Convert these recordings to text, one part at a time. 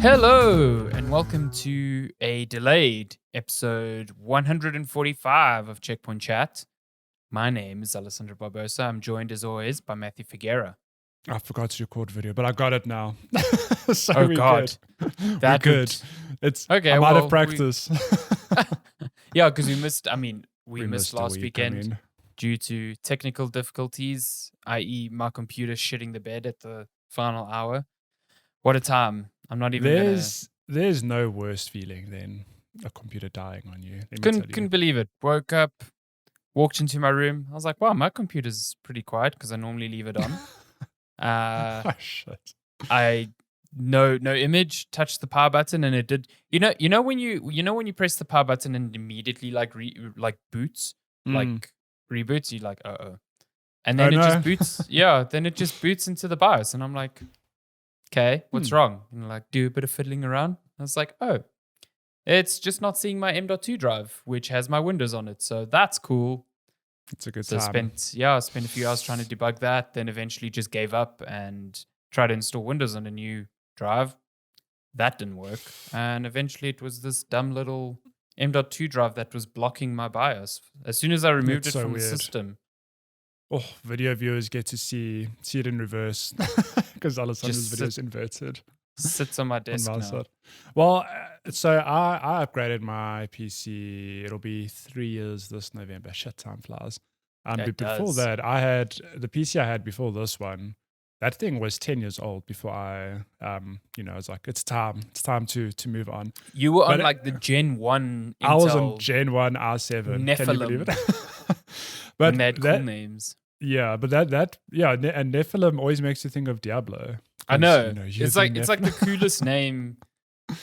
Hello, and welcome to a delayed episode 145 of Checkpoint Chat. My name is Alessandro Barbosa. I'm joined as always by Matthew Figuera. I forgot to record video, but I got it now. So Oh, we're God. good. We're That good. It's Okay, I'm out well, of practice. Yeah, because we missed A last week, weekend due to technical difficulties, i.e. my computer shitting the bed at the final hour. What a time. I'm not even gonna... there's no worse feeling than a computer dying on you. Let me tell Couldn't you. believe it. Woke up, walked into my room. I was like, wow, my computer's pretty quiet because I normally leave it on. Oh, shit. I no image, touched the power button and it did. You know when you press the power button and it immediately boots, like reboots, you like uh-oh. And then just boots. Yeah, then it just boots into the BIOS and I'm like, okay, what's wrong? And like do a bit of fiddling around. I was like, oh, it's just not seeing my M.2 drive, which has my Windows on it. So that's cool. It's a good So time. I spent a few hours trying to debug that, then eventually just gave up and tried to install Windows on a new drive. That didn't work. And eventually it was this dumb little M.2 drive that was blocking my BIOS. As soon as I removed it from the system. Oh, video viewers get to see it in reverse because Alessandro's video is inverted. Sits on my desk now. Side. Well, so I upgraded my PC. It'll be 3 years this November. Shit, time flies. But before that, I had the PC I had before this one. That thing was 10 years old before I was like, it's time to move on. You were on like the Gen 1 Intel. I was on Gen 1 R7. Nephilim. Can you believe it? But and they had cool names. Yeah, but and Nephilim always makes you think of Diablo. I know. It's like the coolest name.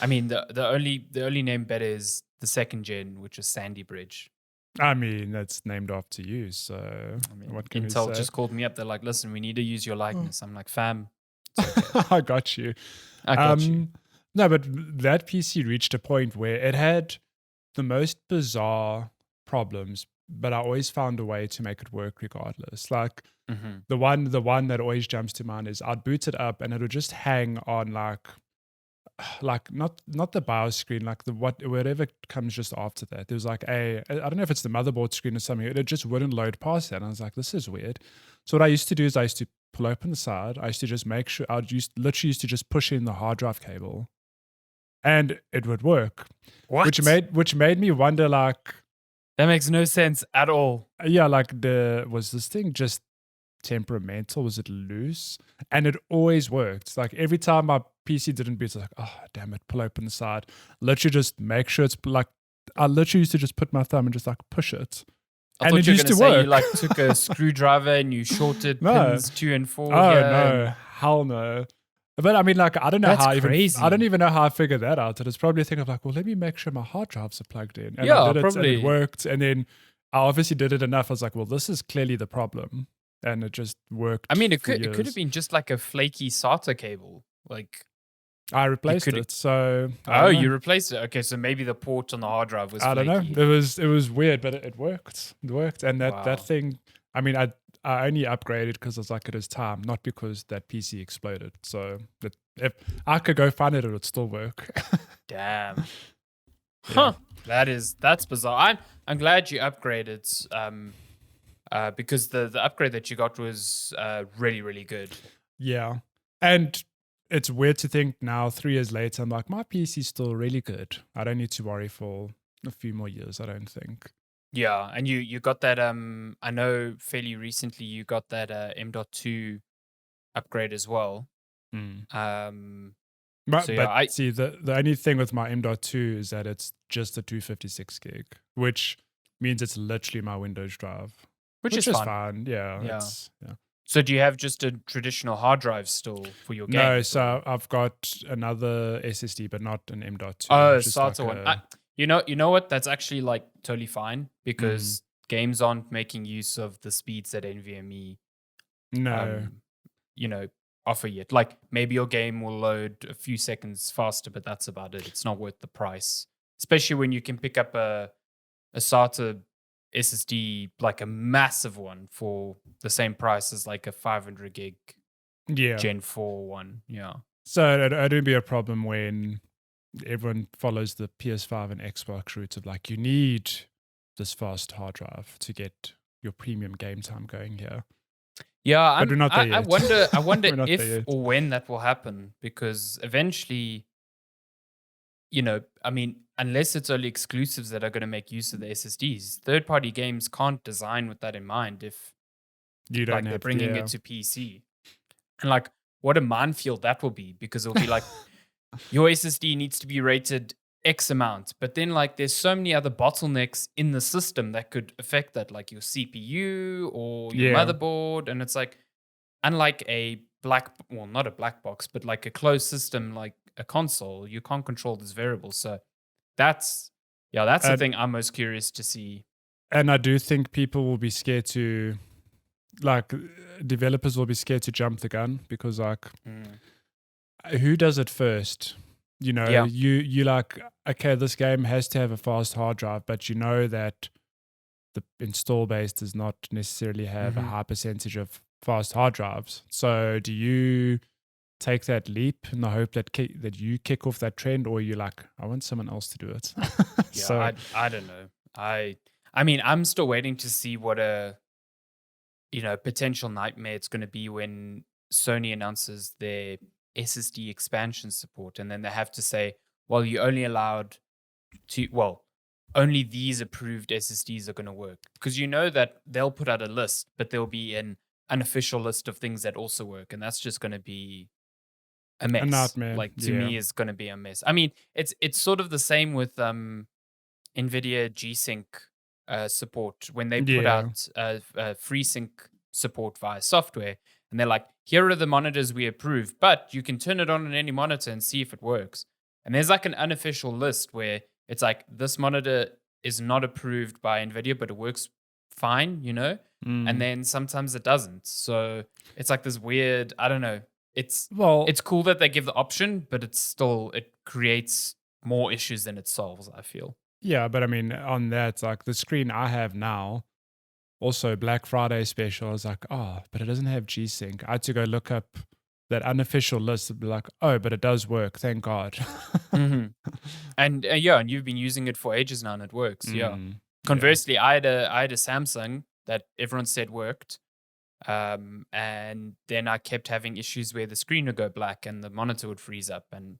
I mean, the only name better is the second gen, which is Sandy Bridge. I mean, that's named after you. So what can Intel we say? just called me up. They're like, "Listen, we need to use your likeness." I'm like, "Fam, okay. I got you. No, but that PC reached a point where it had the most bizarre problems, but I always found a way to make it work regardless. Like the one that always jumps to mind is I'd boot it up and it would just hang on like not the BIOS screen, like whatever comes just after that. There was like I don't know if it's the motherboard screen or something. It just wouldn't load past that. And I was like, this is weird. So what I used to do is I used to pull open the side. I used to just make sure literally used to just push in the hard drive cable, and it would work. What? Which made me wonder, like, that makes no sense at all. Yeah, like was this thing just temperamental? Was it loose? And it always worked. Like every time my PC didn't boot, I was like, oh damn it, pull open the side. Literally just make sure it's like I literally used to just put my thumb and just like push it. I thought you were going to say you like took a screwdriver and you shorted pins 2 and 4. Oh no, hell no. But I mean, like, I don't know I don't even know how I figured that out. And it's probably a thing of like, well, let me make sure my hard drives are plugged in. And yeah, I did probably. and it worked. And then I obviously did it enough. I was like, well, this is clearly the problem. And it just worked. I mean, it could have been just like a flaky SATA cable. Like I replaced it. So you replaced it. Okay, so maybe the port on the hard drive was flaky. I don't know. It was weird, but it worked. It worked. And that thing, I mean, I only upgraded because I was like, it is time, not because that PC exploded. So if I could go find it, it would still work. Damn. Huh. That's bizarre. I'm glad you upgraded. Because the upgrade that you got was really, really good. Yeah. And it's weird to think now, 3 years later, I'm like, my PC's still really good. I don't need to worry for a few more years, I don't think. Yeah, and you got that, I know fairly recently you got that M.2 upgrade as well. See, the only thing with my M.2 is that it's just a 256 gig, which means it's literally my Windows drive. Which is fine. Yeah. So do you have just a traditional hard drive still for your games? No, so I've got another SSD, but not an M.2. Oh, SATA one. You know what? That's actually like totally fine because games aren't making use of the speeds that NVMe offer yet. Like maybe your game will load a few seconds faster, but that's about it. It's not worth the price, especially when you can pick up a SATA SSD, like a massive one, for the same price as like a 500 gig Gen 4 one. Yeah. So it'd be a problem when everyone follows the PS5 and Xbox route of like, you need this fast hard drive to get your premium game time going here. Yeah, but we're not there yet. I wonder We're not there if yet. or when that will happen, because eventually, I mean, unless it's only exclusives that are going to make use of the SSDs, third-party games can't design with that in mind if You don't like they're have bringing it to PC. And like, what a minefield that will be, because it'll be like your SSD needs to be rated X amount, but then like there's so many other bottlenecks in the system that could affect that, like your CPU or your motherboard, and it's like, unlike not a black box, but like a closed system like a console, you can't control this variable. So that's the thing I'm most curious to see. And I do think people will be scared to, like, developers will be scared to jump the gun, because like, who does it first? You like, okay, this game has to have a fast hard drive, but you know that the install base does not necessarily have a high percentage of fast hard drives. So do you take that leap in the hope that that you kick off that trend, or you like, I want someone else to do it? So I don't know. I mean, I'm still waiting to see what a potential nightmare it's going to be when Sony announces their SSD expansion support, and then they have to say, well, you only allowed to, only these approved SSDs are going to work, because that they'll put out a list, but there'll be an unofficial list of things that also work, and that's just going to be a mess. A nightmare. Like, to me, is going to be a mess. I mean, it's sort of the same with NVIDIA G-Sync support, when they put out FreeSync support via software, and they're like, here are the monitors we approve, but you can turn it on any monitor and see if it works. And there's like an unofficial list where it's like, this monitor is not approved by NVIDIA, but it works fine, and then sometimes it doesn't. So it's like this weird, I don't know. It's cool that they give the option, but it creates more issues than it solves, I feel. Yeah, but I mean, on that, like the screen I have now, also Black Friday special, I was like, but it doesn't have G-Sync. I had to go look up that unofficial list and be like, but it does work, thank God. And and you've been using it for ages now, and it works. Conversely, I had a Samsung that everyone said worked, and then I kept having issues where the screen would go black and the monitor would freeze up, and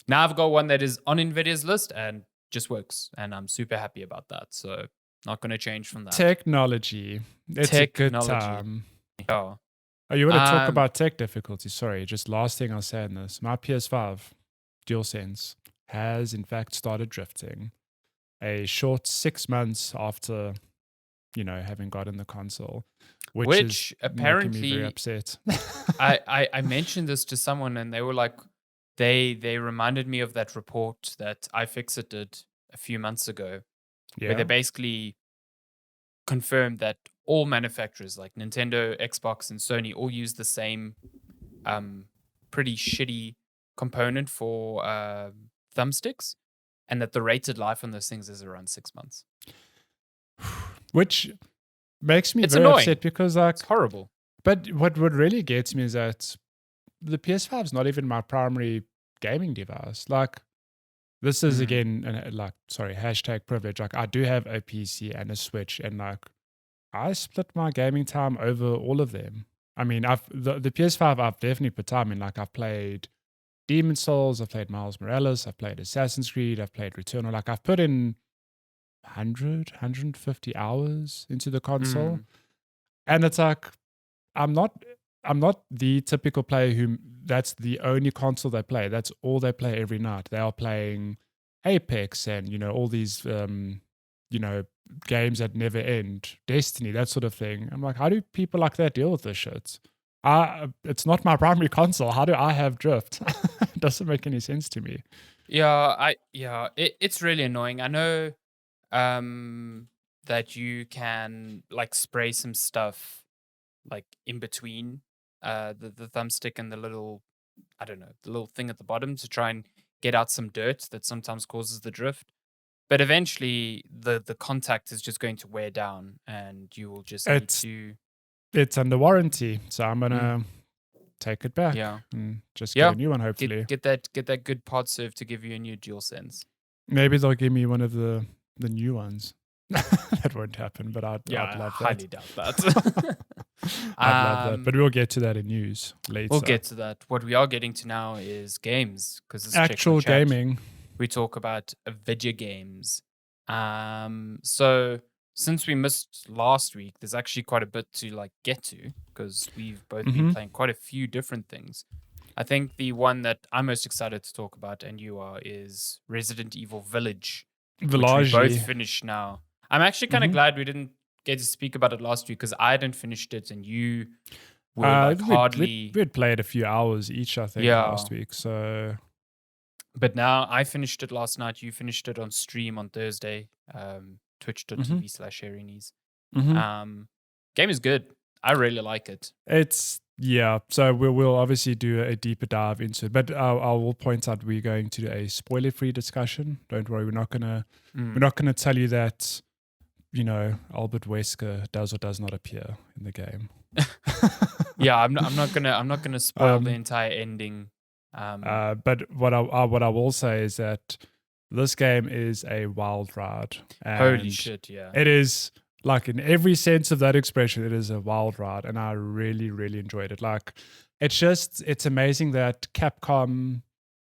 now I've got one that is on NVIDIA's list and just works, and I'm super happy about that. So not going to change from that. Technology. It's a good time. Yeah. Oh, you want to talk about tech difficulty? Sorry, just last thing I'll say in this. My PS5 DualSense has in fact started drifting a short 6 months after, having gotten the console, which is apparently making me very upset. I mentioned this to someone, and they were like, they reminded me of that report that iFixit did a few months ago, where they basically confirmed that all manufacturers like Nintendo, Xbox, and Sony all use the same pretty shitty component for thumbsticks, and that the rated life on those things is around 6 months. Which makes me very upset, because like, it's horrible. But what really gets me is that the PS5 is not even my primary gaming device. Like, this is again, hashtag privilege. Like, I do have a PC and a Switch, and like, I split my gaming time over all of them. I mean, the PS5 I've definitely put time in. Like, I've played Demon Souls, I've played Miles Morales, I've played Assassin's Creed, I've played Returnal. Like, I've put in 150 hours into the console. And it's like, I'm not the typical player who that's the only console they play. That's all they play every night. They are playing Apex and, all these, games that never end, Destiny, that sort of thing. I'm like, how do people like that deal with this shit? It's not my primary console. How do I have drift? It doesn't make any sense to me. It's really annoying. I know that you can like spray some stuff like in between the thumbstick and the little, I don't know, the little thing at the bottom to try and get out some dirt that sometimes causes the drift. But eventually the contact is just going to wear down, and you will just need to... It's under warranty, so I'm gonna take it back and just get a new one, hopefully. Get that good pod serve to give you a new DualSense. Maybe they'll give me one of the new ones. That won't happen, but I'd love that. I highly doubt that. I'd love that, but we'll get to that in news later. We'll get to that. What we are getting to now is games, because it's actual gaming. We talk about video games. So since we missed last week, there's actually quite a bit to get to, because we've both been playing quite a few different things. I think the one that I'm most excited to talk about, and you are, is Resident Evil Village. Which we both finished now. I'm actually kind of glad we didn't get to speak about it last week, because I hadn't finished it and you were hardly... We'd played a few hours each, I think, last week. So, but now I finished it last night. You finished it on stream on Thursday, twitch.tv/Herinies. Game is good. I really like it. So we'll obviously do a deeper dive into it, but I will point out we're going to do a spoiler-free discussion. Don't worry, we're not gonna tell you that Albert Wesker does or does not appear in the game. I'm not gonna spoil the entire ending. But what I will say is that this game is a wild ride. Holy shit! Yeah, it is. In every sense of that expression, it is a wild ride, and I really, really enjoyed it. It's amazing that Capcom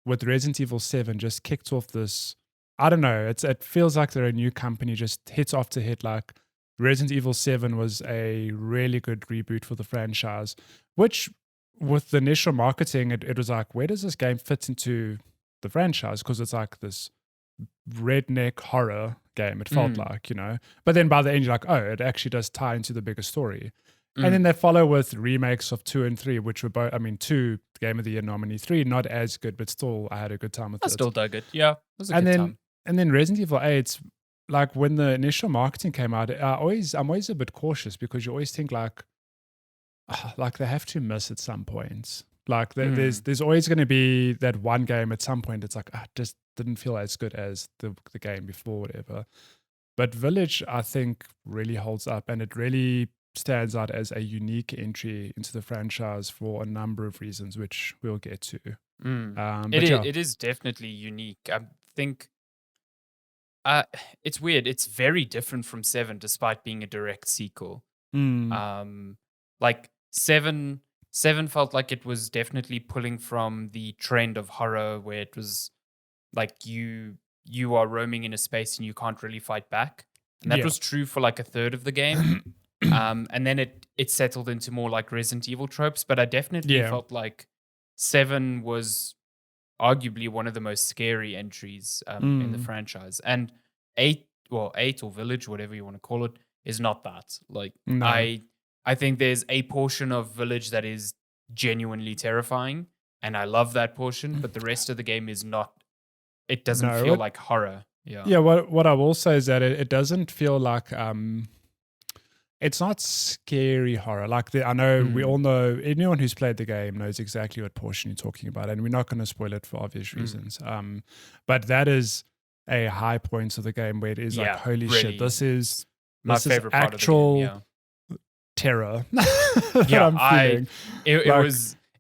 with Resident Evil 7 just kicked off this. I don't know. It feels like they're a new company, just hit after hit. Resident Evil 7 was a really good reboot for the franchise, which with the initial marketing, it was where does this game fit into the franchise? Because it's this redneck horror game, it felt but then by the end you're it actually does tie into the bigger story. And then they follow with remakes of 2 and 3, which were both 2 Game of the Year nominee, 3 not as good, but still I had a good time with it. I still dug it. Yeah, it was a good time. And then Resident Evil 8, when the initial marketing came out, I'm always a bit cautious, because you always think they have to miss at some points. There's always going to be that one game at some point. It's just didn't feel as good as the game before, whatever. But Village, I think, really holds up, and it really stands out as a unique entry into the franchise for a number of reasons, which we'll get to. It is definitely unique. I think it's weird. It's very different from 7, despite being a direct sequel. 7 felt like it was definitely pulling from the trend of horror, where it was you are roaming in a space and you can't really fight back. And that was true for a third of the game. And then it settled into more Resident Evil tropes. But I definitely felt like 7 was arguably one of the most scary entries in the franchise. And 8 or Village, whatever you want to call it, is not that. No. I think there's a portion of Village that is genuinely terrifying, and I love that portion, but the rest of the game is not. It doesn't feel like horror. Yeah. What I will say is that it doesn't feel like it's not scary horror. I know we all know, anyone who's played the game knows exactly what portion you're talking about, and we're not going to spoil it for obvious reasons. But that is a high point of the game where it is holy really, shit, this is my favorite part actual of the game, terror.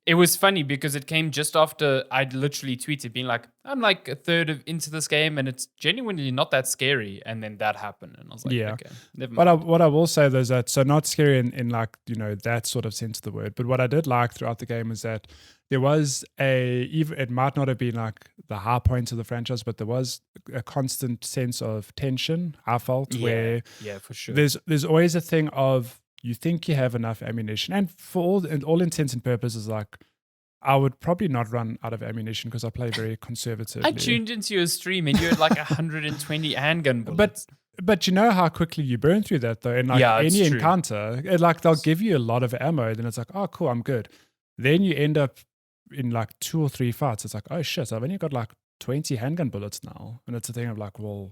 It was funny because it came just after I'd literally tweeted being I'm a third into this game and it's genuinely not that scary, and then that happened and I was okay, never mind. But what I will say though is that, so not scary in that sort of sense of the word, but what I did like throughout the game is that there was it might not have been the high points of the franchise, but there was a constant sense of tension, I felt, where for sure. There's always a thing of, you think you have enough ammunition, and for all intents and purposes, I would probably not run out of ammunition because I play very conservatively. I tuned into your stream and you had 120 handgun bullets. But you know how quickly you burn through that though. In any encounter, they'll give you a lot of ammo. Then it's oh cool, I'm good. Then you end up in 2 or 3 fights. It's oh shit, I've only got 20 handgun bullets now. And it's a thing of well,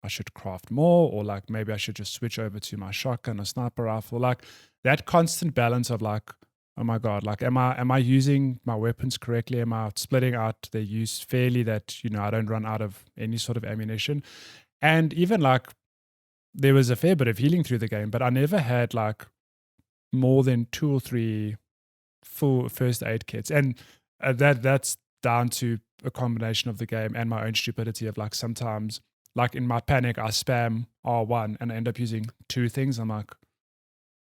I should craft more, or maybe I should just switch over to my shotgun or sniper rifle. That constant balance of oh my God, am I using my weapons correctly? Am I splitting out their use fairly, that I don't run out of any sort of ammunition? And even there was a fair bit of healing through the game, but I never had more than 2 or 3 full first aid kits, and that's down to a combination of the game and my own stupidity of like sometimes like in my panic I spam R1 and I end up using 2 things. I'm like,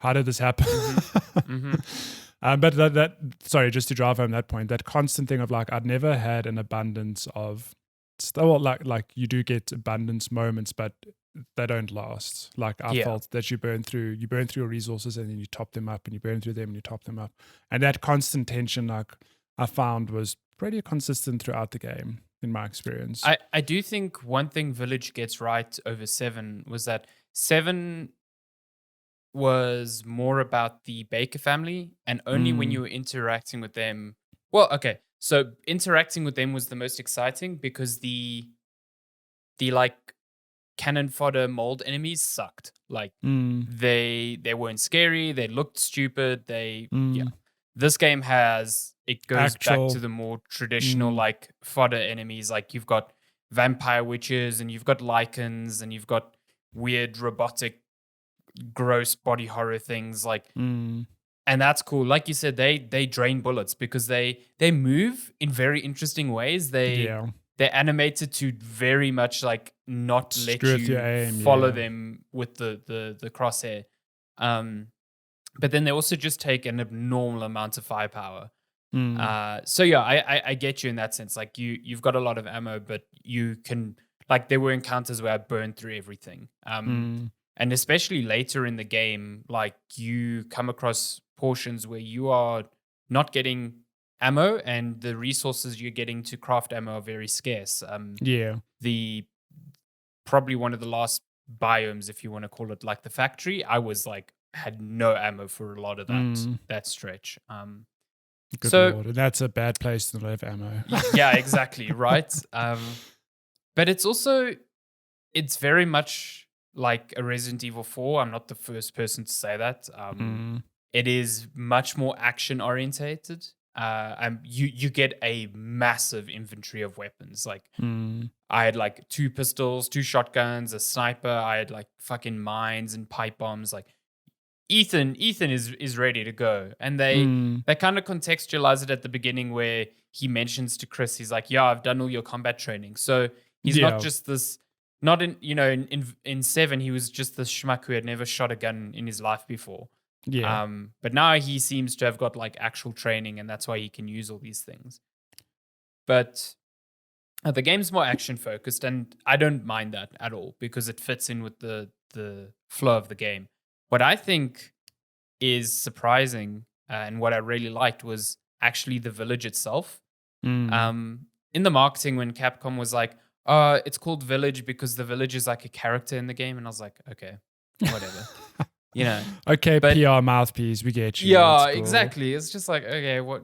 how did this happen? But that sorry, just to drive home that point, that constant thing of like I'd never had an abundance of still like you do get abundance moments, but they don't last. Like I felt that you burn through your resources and then you top them up, and you burn through them and you top them up, and that constant tension, like I found, was pretty consistent throughout the game in my experience. I do think one thing Village gets right over 7 was that 7 was more about the Baker family, and only when you were interacting with them. Well, okay, so interacting with them was the most exciting because the like cannon fodder mold enemies sucked. Like they weren't scary, they looked stupid. This game goes back to the more traditional like fodder enemies. Like you've got vampire witches and you've got lichens and you've got weird robotic gross body horror things like and that's cool. Like you said, they drain bullets because they move in very interesting ways. They're animated to very much like not let you follow them with the crosshair. But then they also just take an abnormal amount of firepower. So yeah, I get you in that sense. Like you've got a lot of ammo, but you can like there were encounters where I burned through everything. And especially later in the game, like you come across portions where you are not getting ammo and the resources you're getting to craft ammo are very scarce. The probably one of the last biomes, if you want to call it, like the factory, I was like had no ammo for a lot of that stretch. Good Lord, and that's a bad place to not have ammo. Yeah, exactly, right? But it's very much like a Resident Evil 4. I'm not the first person to say that. It is much more action orientated. You get a massive inventory of weapons. Like I had like 2 pistols, 2 shotguns, a sniper. I had like fucking mines and pipe bombs. Like Ethan is ready to go, and they kind of contextualize it at the beginning where he mentions to Chris, he's like, "Yeah, I've done all your combat training." So he's not just this. Not in 7, he was just this schmuck who had never shot a gun in his life before. But now he seems to have got like actual training, and that's why he can use all these things. But the game's more action focused, and I don't mind that at all because it fits in with the flow of the game. What I think is surprising and what I really liked was actually the village itself. In the marketing, when Capcom was like, it's called Village because the village is like a character in the game. And I was like, okay, whatever. Okay, but, PR mouthpiece, we get you. Yeah, cool. Exactly. It's just like, okay, what.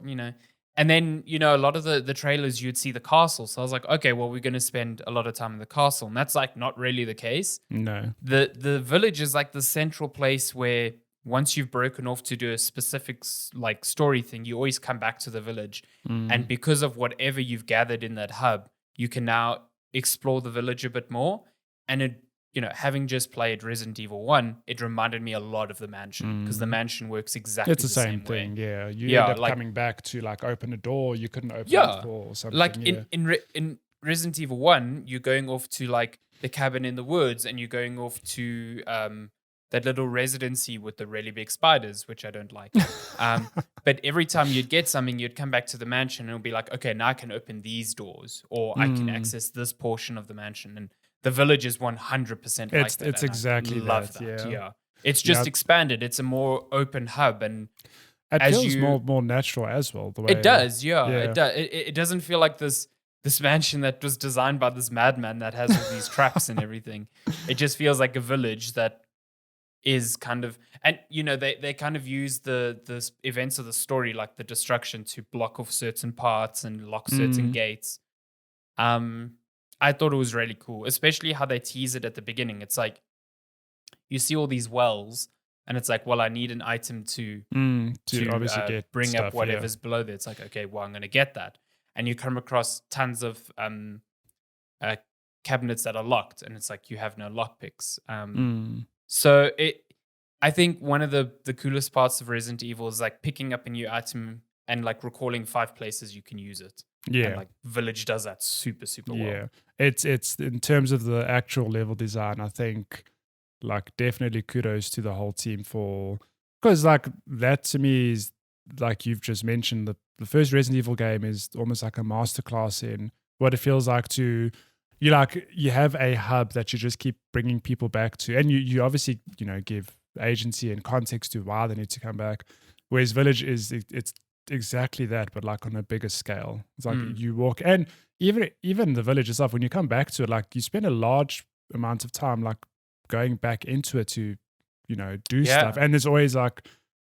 And then, a lot of the trailers, you'd see the castle. So I was like, okay, well, we're going to spend a lot of time in the castle. And that's like not really the case. No. The village is like the central place where once you've broken off to do a specific like story thing, you always come back to the village. And because of whatever you've gathered in that hub, you can now explore the village a bit more. And it, having just played Resident Evil 1, it reminded me a lot of the mansion because the mansion works exactly the same thing. way. Yeah, you end up like, coming back to like open a door you couldn't open before or something. Like in Resident Evil 1, you're going off to like the cabin in the woods, and you're going off to that little residency with the really big spiders, which I don't like. But every time you'd get something, you'd come back to the mansion and it'll be like, okay, now I can open these doors, or I can access this portion of the mansion. And the village is 100% like that. It's exactly that. Yeah. It's just expanded. It's a more open hub, and it feels more natural as well. The way it does, It does. It doesn't feel like this mansion that was designed by this madman that has all these traps and everything. It just feels like a village that is kind of, and they kind of use the events of the story, like the destruction, to block off certain parts and lock certain gates. I thought it was really cool, especially how they tease it at the beginning. It's like you see all these wells, and it's like, well, I need an item to obviously get bring stuff, up whatever's below there. It's like, okay, well, I'm going to get that, and you come across tons of cabinets that are locked, and it's like you have no lockpicks. So I think one of the coolest parts of Resident Evil is like picking up a new item and like recalling 5 places you can use it. Yeah. And like Village does that super, super well. Yeah. It's in terms of the actual level design, I think like definitely kudos to the whole team for, because like that to me is like you've just mentioned, the first Resident Evil game is almost like a masterclass in what it feels like to you have a hub that you just keep bringing people back to, and you obviously give agency and context to why they need to come back, whereas Village it's exactly that, but like on a bigger scale. It's like you walk, and even the village itself, when you come back to it, like you spend a large amount of time like going back into it to do stuff, and there's always like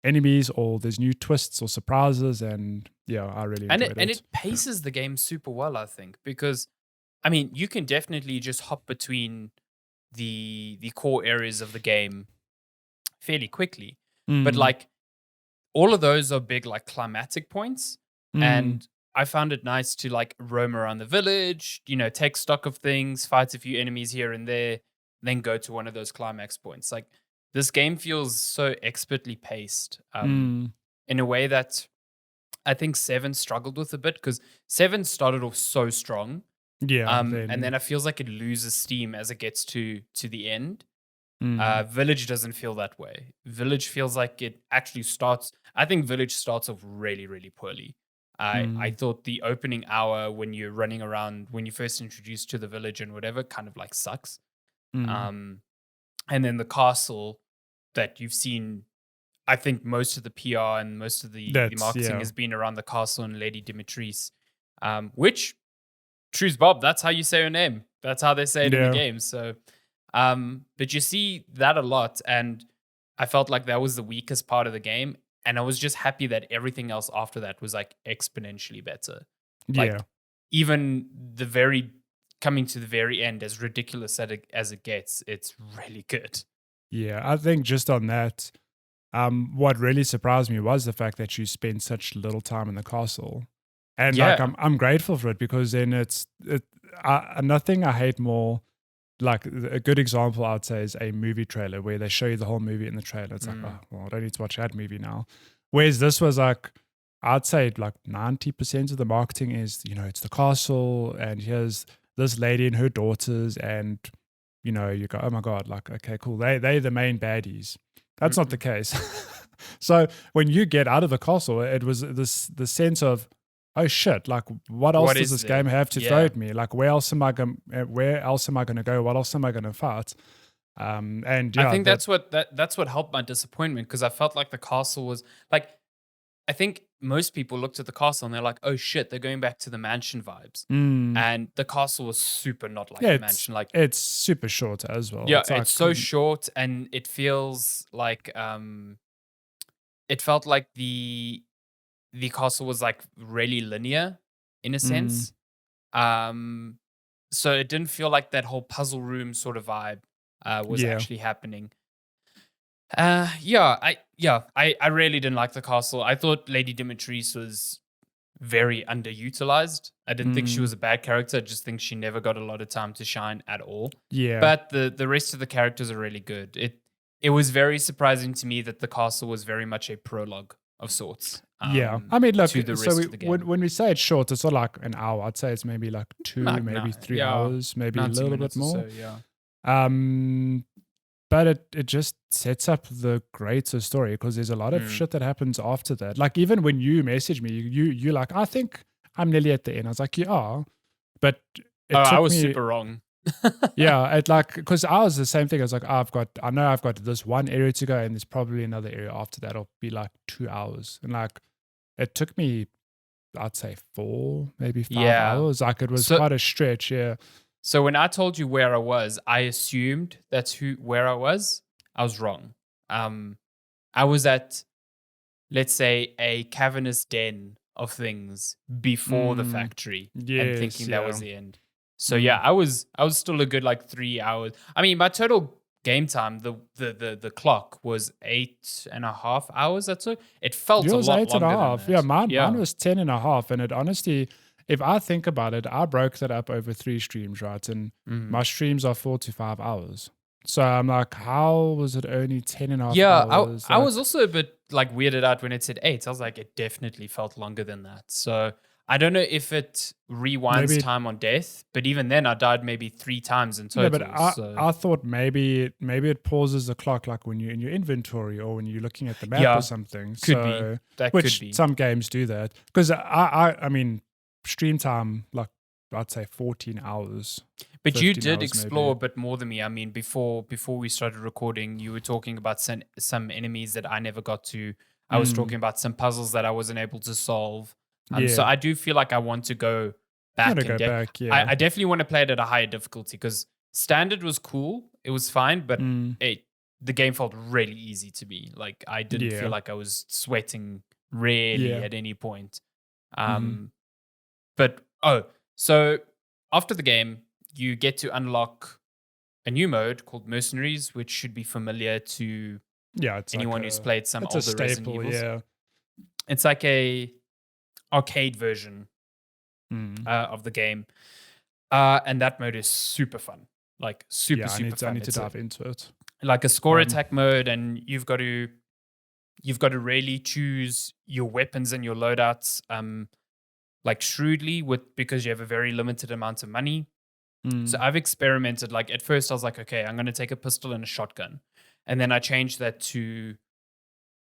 enemies or there's new twists or surprises, and I really enjoyed it. And it paces the game super well, I think, because I mean you can definitely just hop between the core areas of the game fairly quickly, but like all of those are big like climatic points, and I found it nice to like roam around the village, take stock of things, fight a few enemies here and there, then go to one of those climax points. Like this game feels so expertly paced in a way that I think 7 struggled with a bit, because 7 started off so strong. And then it feels like it loses steam as it gets to the end. Village doesn't feel that way. Village feels like it actually starts. I think Village starts off really, really poorly. I thought the opening hour when you're running around, when you first introduced to the village and whatever, kind of like sucks. And then the castle that you've seen, I think most of the PR and most of the marketing has been around the castle and Lady Dimitris, which, truth Bob, that's how you say her name. That's how they say it in the game. So, but you see that a lot, and I felt like that was the weakest part of the game, and I was just happy that everything else after that was like exponentially better. Like even coming to the very end, as ridiculous as it gets, it's really good. Yeah, I think just on that, what really surprised me was the fact that you spent such little time in the castle, and like I'm grateful for it, because then nothing I hate more. Like a good example I'd say is a movie trailer where they show you the whole movie in the trailer. It's like, oh, well, I don't need to watch that movie now. Whereas this was like, I'd say like 90% of the marketing is, it's the castle, and here's this lady and her daughters, and you go, oh my God, like, okay, cool. They're the main baddies. That's not the case. So when you get out of the castle, it was the sense of, oh shit, like what else does this game have to throw at me? Like where else am I going to go? What else am I going to fight? And I think that's what helped my disappointment, because I felt like the castle was like, I think most people looked at the castle and they're like, oh shit, they're going back to the mansion vibes. And the castle was super not like the mansion. Like it's super short as well. Yeah, it's so short, and it feels like it felt like the castle was like really linear in a sense. So it didn't feel like that whole puzzle room sort of vibe was actually happening. I really didn't like the castle. I thought Lady Dimitris was very underutilized. I didn't think she was a bad character. I just think she never got a lot of time to shine at all. Yeah. But the rest of the characters are really good. It was very surprising to me that the castle was very much a prologue of sorts. I mean, look, so when we say it's short, it's not like an hour. I'd say it's maybe like 3 hours, maybe a little bit more. But it just sets up the greater story, because there's a lot of shit that happens after that. Like even when you message me, you're like, I think I'm nearly at the end. I was like, you are, but I was super wrong. Because I was the same thing. I was like, I know I've got this one area to go, and there's probably another area after that. It'll be like 2 hours, and like it took me, I'd say 4, maybe 5 hours. Like it was quite a stretch. Yeah. So when I told you where I was, I assumed that's where I was. I was wrong. I was at, let's say, a cavernous den of things before the factory, and thinking that was the end. So I was still a good like 3 hours. I mean, my total game time, the clock was 8.5 hours. That's it. It felt a lot longer than that. Yeah, mine was 10.5, and it honestly, if I think about it, I broke that up over 3 streams, right? And my streams are 4 to 5 hours. So I'm like, how was it only 10 and a half Yeah, hours? I was also a bit like weirded out when it said 8. I was like, it definitely felt longer than that. So I don't know if it rewinds Maybe time on death, but even then I died maybe 3 times in no, but total. I thought maybe it pauses the clock like when you're in your inventory or when you're looking at the map Yeah, or something. could be. So That could which be. some games do that. Because I mean, stream time, like I'd say 14 hours. But you 15 did hours explore maybe. a bit more than me. I mean, before we started recording, you were talking about some enemies that I never got to. I was talking about some puzzles that I wasn't able to solve. So Yeah. I do feel like I want to go I'm back gonna and go back, yeah. I definitely want to play it at a higher difficulty because standard was cool. It was fine, but the game felt really easy to me. Like I didn't feel Yeah. like I was sweating really Yeah. at any point. But so after the game, you get to unlock a new mode called Mercenaries, which should be familiar to Yeah, it's anyone like who's played some it's a older Resident staple, Evils. yeah. It's like a arcade version Mm. of the game, and that mode is super fun. Like super fun. I need to dive into it. Like a score attack mode, and you've got to really choose your weapons and your loadouts like shrewdly because you have a very limited amount of money. So I've experimented. Like at first I was like, okay, I'm going to take a pistol and a shotgun. And then I changed that to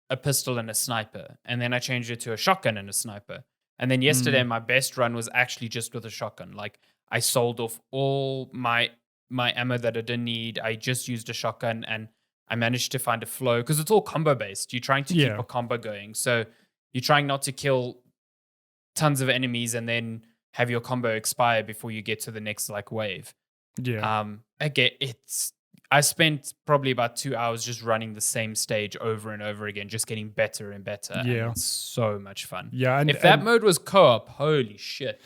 a pistol and a sniper. And then I changed it to a shotgun and a sniper. And then yesterday my best run was actually just with a shotgun. Like I sold off all my ammo that I didn't need. I just used a shotgun and I managed to find a flow because it's all combo based. You're trying to keep a combo going. So you're trying not to kill tons of enemies and then have your combo expire before you get to the next like wave. Yeah. Again, I spent probably about 2 hours just running the same stage over and over again, just getting better and better. Yeah. And it's so much fun. Yeah. And if that mode was co-op, holy shit.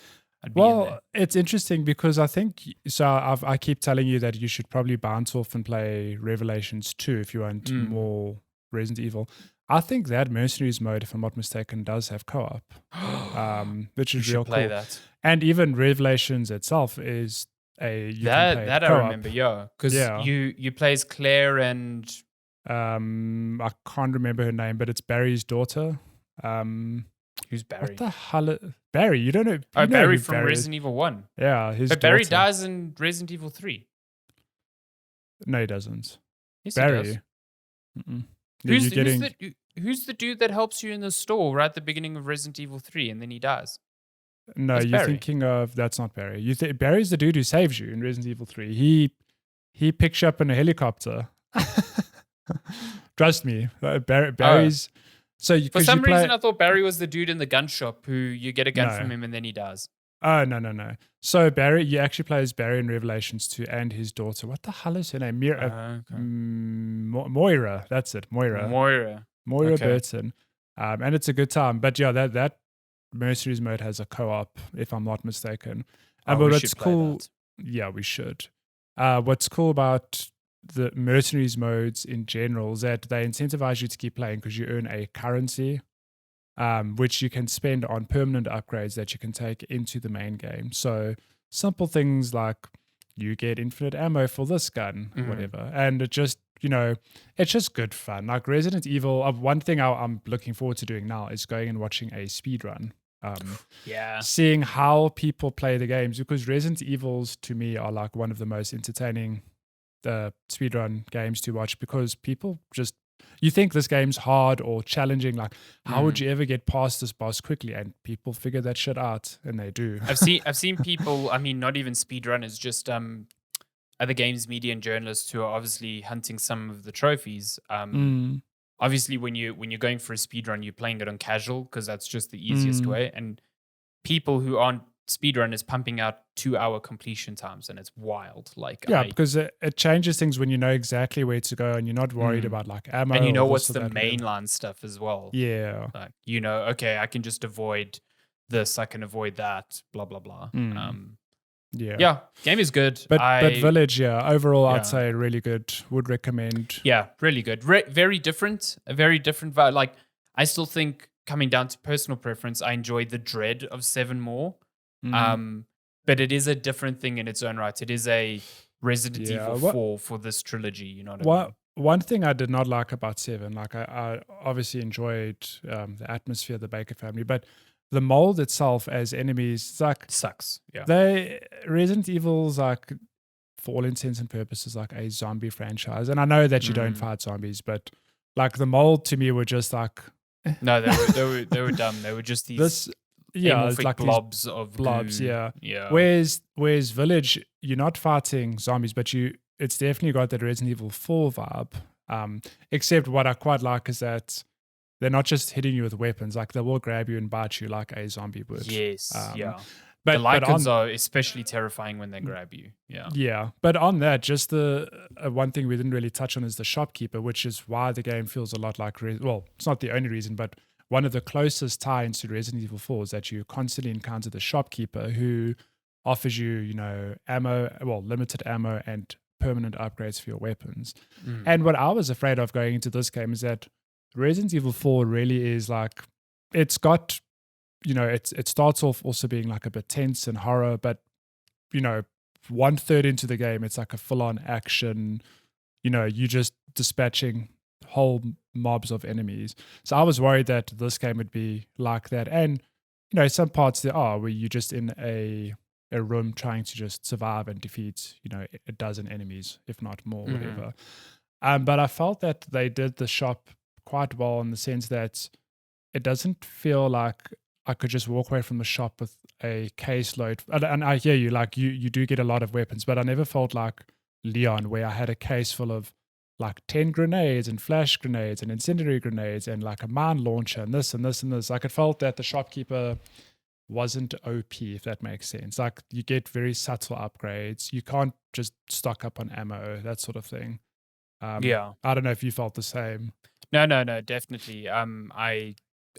I'd be in there. It's interesting because I think so. I keep telling you that you should probably bounce off and play Revelations 2 if you want more Resident Evil. I think that Mercenaries mode, if I'm not mistaken, does have co-op, which is real play cool. that. And even Revelations itself is that I remember, yeah, because you play as Claire and I can't remember her name, but it's Barry's daughter. Who's Barry? What the hell? Barry, you don't know? Oh, Barry from Resident Evil 1. Yeah, his but daughter. Barry dies in Resident Evil 3. No, he doesn't. Yes, Barry. he does. Who's the dude that helps you in the store right at the beginning of Resident Evil 3 and then he dies? No, you're Barry. Thinking of that's not Barry. Barry's the dude who saves you in Resident Evil 3. He picks you up in a helicopter. Trust me, Barry's. So for some reason, I thought Barry was the dude in the gun shop who you get a gun from him and then he dies. Oh no. So Barry, you actually play as Barry in Revelations 2 and his daughter. What the hell is her name? Moira. That's it. Moira Burton. And it's a good time. But yeah, that Mercenaries mode has a co-op, if I'm not mistaken. But what's cool? Yeah, we should. What's cool about the Mercenaries modes in general is that they incentivize you to keep playing because you earn a currency, which you can spend on permanent upgrades that you can take into the main game. So simple things like you get infinite ammo for this gun, whatever. And it just, it's just good fun. Like Resident Evil, one thing I'm looking forward to doing now is going and watching a speed run. Seeing how people play the games, because Resident Evils to me are like one of the most entertaining speedrun games to watch, because people just, you think this game's hard or challenging, like how would you ever get past this boss quickly, and people figure that shit out, and they do. I've seen people, I mean, not even speedrunners, just other games media and journalists who are obviously hunting some of the trophies. Obviously when you're going for a speedrun, you're playing it on casual because that's just the easiest way, and people who aren't speedrunners pumping out 2-hour completion times, and it's wild. Like because it changes things when you know exactly where to go and you're not worried about like ammo, and you know what's the mainline stuff as well. Like, okay, I can just avoid this, I can avoid that, blah blah blah. Game is good, but Village, overall I'd say really good, would recommend. Really good. Very different, a very different vibe. Like I still think, coming down to personal preference, I enjoy the dread of 7 more. But it is a different thing in its own right. It is a Resident Evil 4 for this trilogy. You know what I mean? One thing I did not like about 7, like I obviously enjoyed the atmosphere of the Baker family, but the mold itself as enemies, it's like sucks. Yeah, Resident Evil's like, for all intents and purposes, like a zombie franchise, and I know that you don't fight zombies, but like the mold to me were just like no, they were dumb. They were just these it's like blobs of blobs, goo. yeah. Whereas Village, you're not fighting zombies, but it's definitely got that Resident Evil 4 vibe. Except what I quite like is that they're not just hitting you with weapons, like they will grab you and bite you like a zombie would. Yes, But the Lycans are especially terrifying when they grab you. Yeah. Yeah. But on that, just the one thing we didn't really touch on is the shopkeeper, which is why the game feels a lot like, well, it's not the only reason, but one of the closest tie-ins to Resident Evil 4 is that you constantly encounter the shopkeeper who offers you, ammo, well, limited ammo and permanent upgrades for your weapons. And what I was afraid of going into this game is that Resident Evil 4 really is like, it's got, it starts off also being like a bit tense and horror, but, 1/3 into the game, it's like a full-on action, you just dispatching whole mobs of enemies. So I was worried that this game would be like that. And, some parts there are where you're just in a room trying to just survive and defeat, a dozen enemies, if not more, whatever. But I felt that they did the shop quite well in the sense that it doesn't feel like I could just walk away from the shop with a caseload. And I hear you, like you do get a lot of weapons, but I never felt like Leon, where I had a case full of like 10 grenades and flash grenades and incendiary grenades and like a mine launcher and this and this and this. Like it felt that the shopkeeper wasn't OP, if that makes sense. Like you get very subtle upgrades. You can't just stock up on ammo, that sort of thing. I don't know if you felt the same. No, definitely.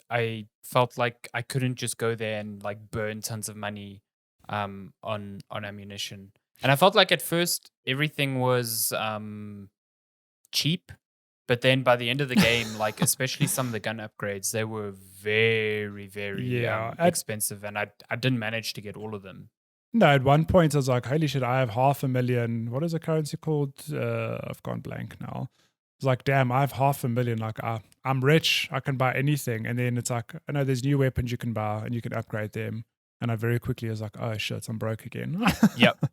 I felt like I couldn't just go there and like burn tons of money on ammunition. And I felt like at first everything was cheap, but then by the end of the game, like especially some of the gun upgrades, they were very, very expensive, and I didn't manage to get all of them. No, at one point I was like, holy shit, I have 500,000. What is the currency called? I've gone blank now. It's like, damn, I have 500,000. Like, I'm rich. I can buy anything. And then it's like, I know there's new weapons you can buy and you can upgrade them. And I very quickly was like, oh shit, I'm broke again. Yep.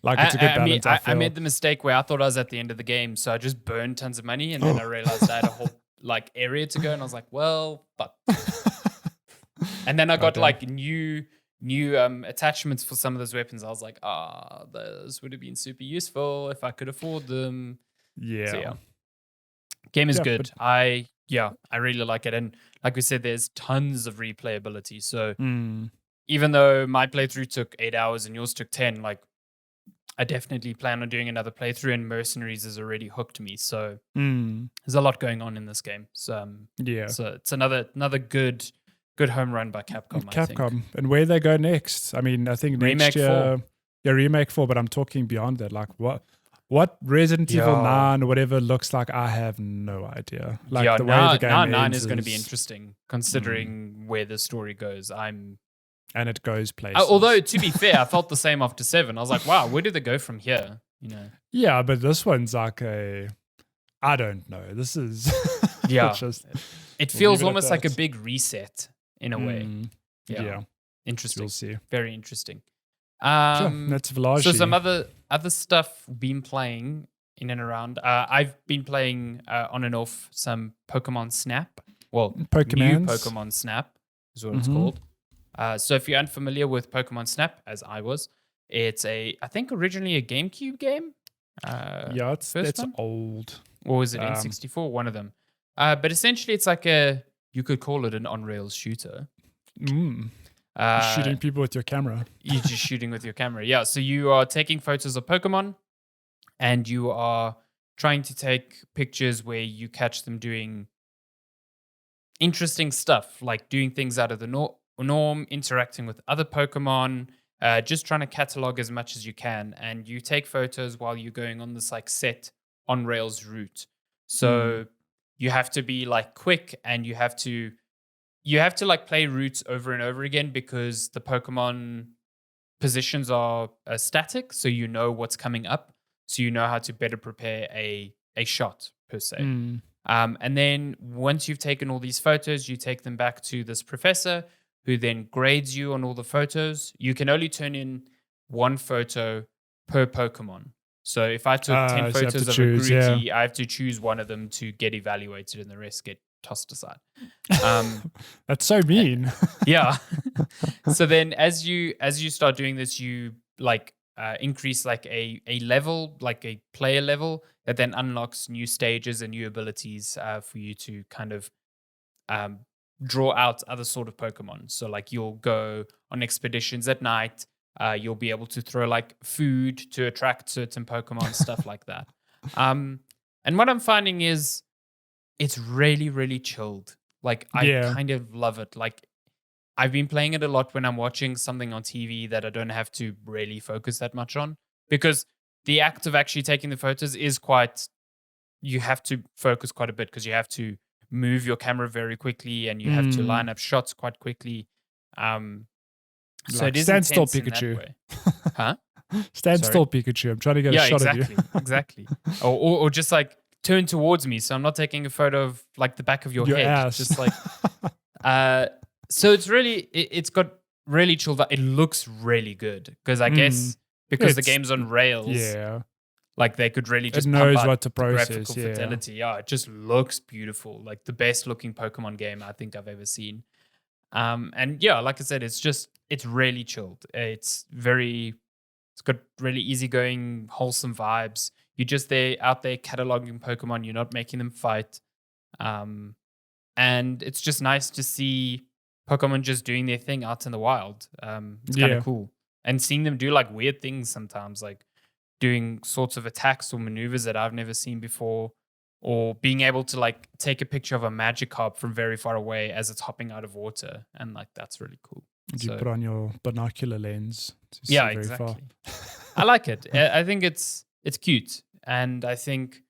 Like it's a good balance. I made the mistake where I thought I was at the end of the game, so I just burned tons of money, and then I realized I had a whole like area to go, and I was like, well, fuck. And then I got like new attachments for some of those weapons. I was like, those would have been super useful if I could afford them. Yeah. So, game is good. I really like it, and like we said, there's tons of replayability. So even though my playthrough took 8 hours and yours took 10, like I definitely plan on doing another playthrough, and Mercenaries has already hooked me. So there's a lot going on in this game. So so it's another good home run by Capcom. I think. And where they go next? I mean, I think next year, Remake 4. But I'm talking beyond that. Like what Resident Evil 9 or whatever looks like, I have no idea. Like the way the game 9 is going to be interesting considering where the story goes. And it goes places. Although, to be fair, I felt the same after 7. I was like, wow, where do they go from here? Yeah, but this one's like I don't know. This is it feels almost like a big reset in a way. Yeah. Interesting. We'll see. Very interesting. That's Vlaji. So some other stuff been playing in and around. I've been playing on and off some Pokemon Snap. Well, new Pokemon Snap is what it's called. So if you're unfamiliar with Pokemon Snap, as I was, it's I think originally a GameCube game. It's old. Or was it N64? One of them. But essentially it's like you could call it an on-rails shooter. Shooting people with your camera. You're just shooting with your camera. Yeah, so you are taking photos of Pokemon, and you are trying to take pictures where you catch them doing interesting stuff, like doing things out of the norm, interacting with other Pokemon, just trying to catalog as much as you can. And you take photos while you're going on this like set on rails route. So you have to be like quick, and you have to like play routes over and over again because the Pokemon positions are static, so you know what's coming up. so you know how to better prepare a shot per se. Mm. And then once you've taken all these photos, you take them back to this professor who then grades you on all the photos. You can only turn in one photo per Pokemon. So if I took 10 So you have photos to of choose, a Grookey, I have to choose one of them to get evaluated and the rest get tossed aside. That's so mean. Yeah. So then as you start doing this, you like increase like a level, like a player level that then unlocks new stages and new abilities for you to kind of draw out other sort of Pokemon. So like you'll go on expeditions at night. You'll be able to throw like food to attract certain Pokemon, stuff like that. And what I'm finding is it's really, really chilled. Like I kind of love it. Like I've been playing it a lot when I'm watching something on TV that I don't have to really focus that much on, because the act of actually taking the photos is quite, you have to focus quite a bit because you have to move your camera very quickly and you have to line up shots quite quickly. So Like, it is stand still, intense in that Pikachu. way. Huh? Stand Sorry? still, Pikachu. I'm trying to get a shot of you. Exactly. Or just like turn towards me, so I'm not taking a photo of like the back of your head. Ass. Just like, so it's really, it's got really chilled out. It looks really good because I guess because the game's on rails, like they could really just it knows pump out what to process. graphical fidelity. Yeah, it just looks beautiful. Like the best looking Pokemon game I think I've ever seen. And yeah, like I said, it's really chilled. It's got really easygoing, wholesome vibes. You're just out there cataloging Pokemon. You're not making them fight. And it's just nice to see Pokemon just doing their thing out in the wild. It's kind of cool. And seeing them do like weird things sometimes, like doing sorts of attacks or maneuvers that I've never seen before, or being able to like take a picture of a Magikarp from very far away as it's hopping out of water. And like, that's really cool. You put on your binocular lens to see very exactly. far. I like it. I think it's cute. And I think,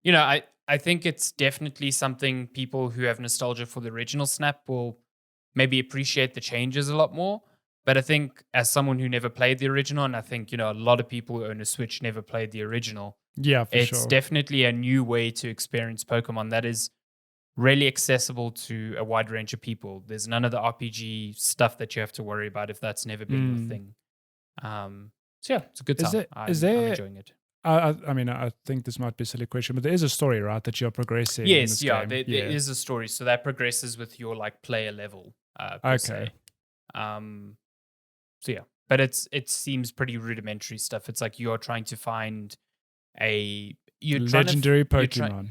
I think it's definitely something people who have nostalgia for the original Snap will maybe appreciate the changes a lot more. But I think as someone who never played the original, and I think, a lot of people who own a Switch never played the original. Yeah, for it's sure. definitely a new way to experience Pokemon that is really accessible to a wide range of people. There's none of the RPG stuff that you have to worry about if that's never been your thing. So yeah, it's a good time. I'm enjoying it. I mean, I think this might be a silly question, but there is a story, right, that you're progressing in this game? There is a story. So that progresses with your like player level, per se. So yeah, but it seems pretty rudimentary stuff. It's like you're trying to find legendary Pokemon.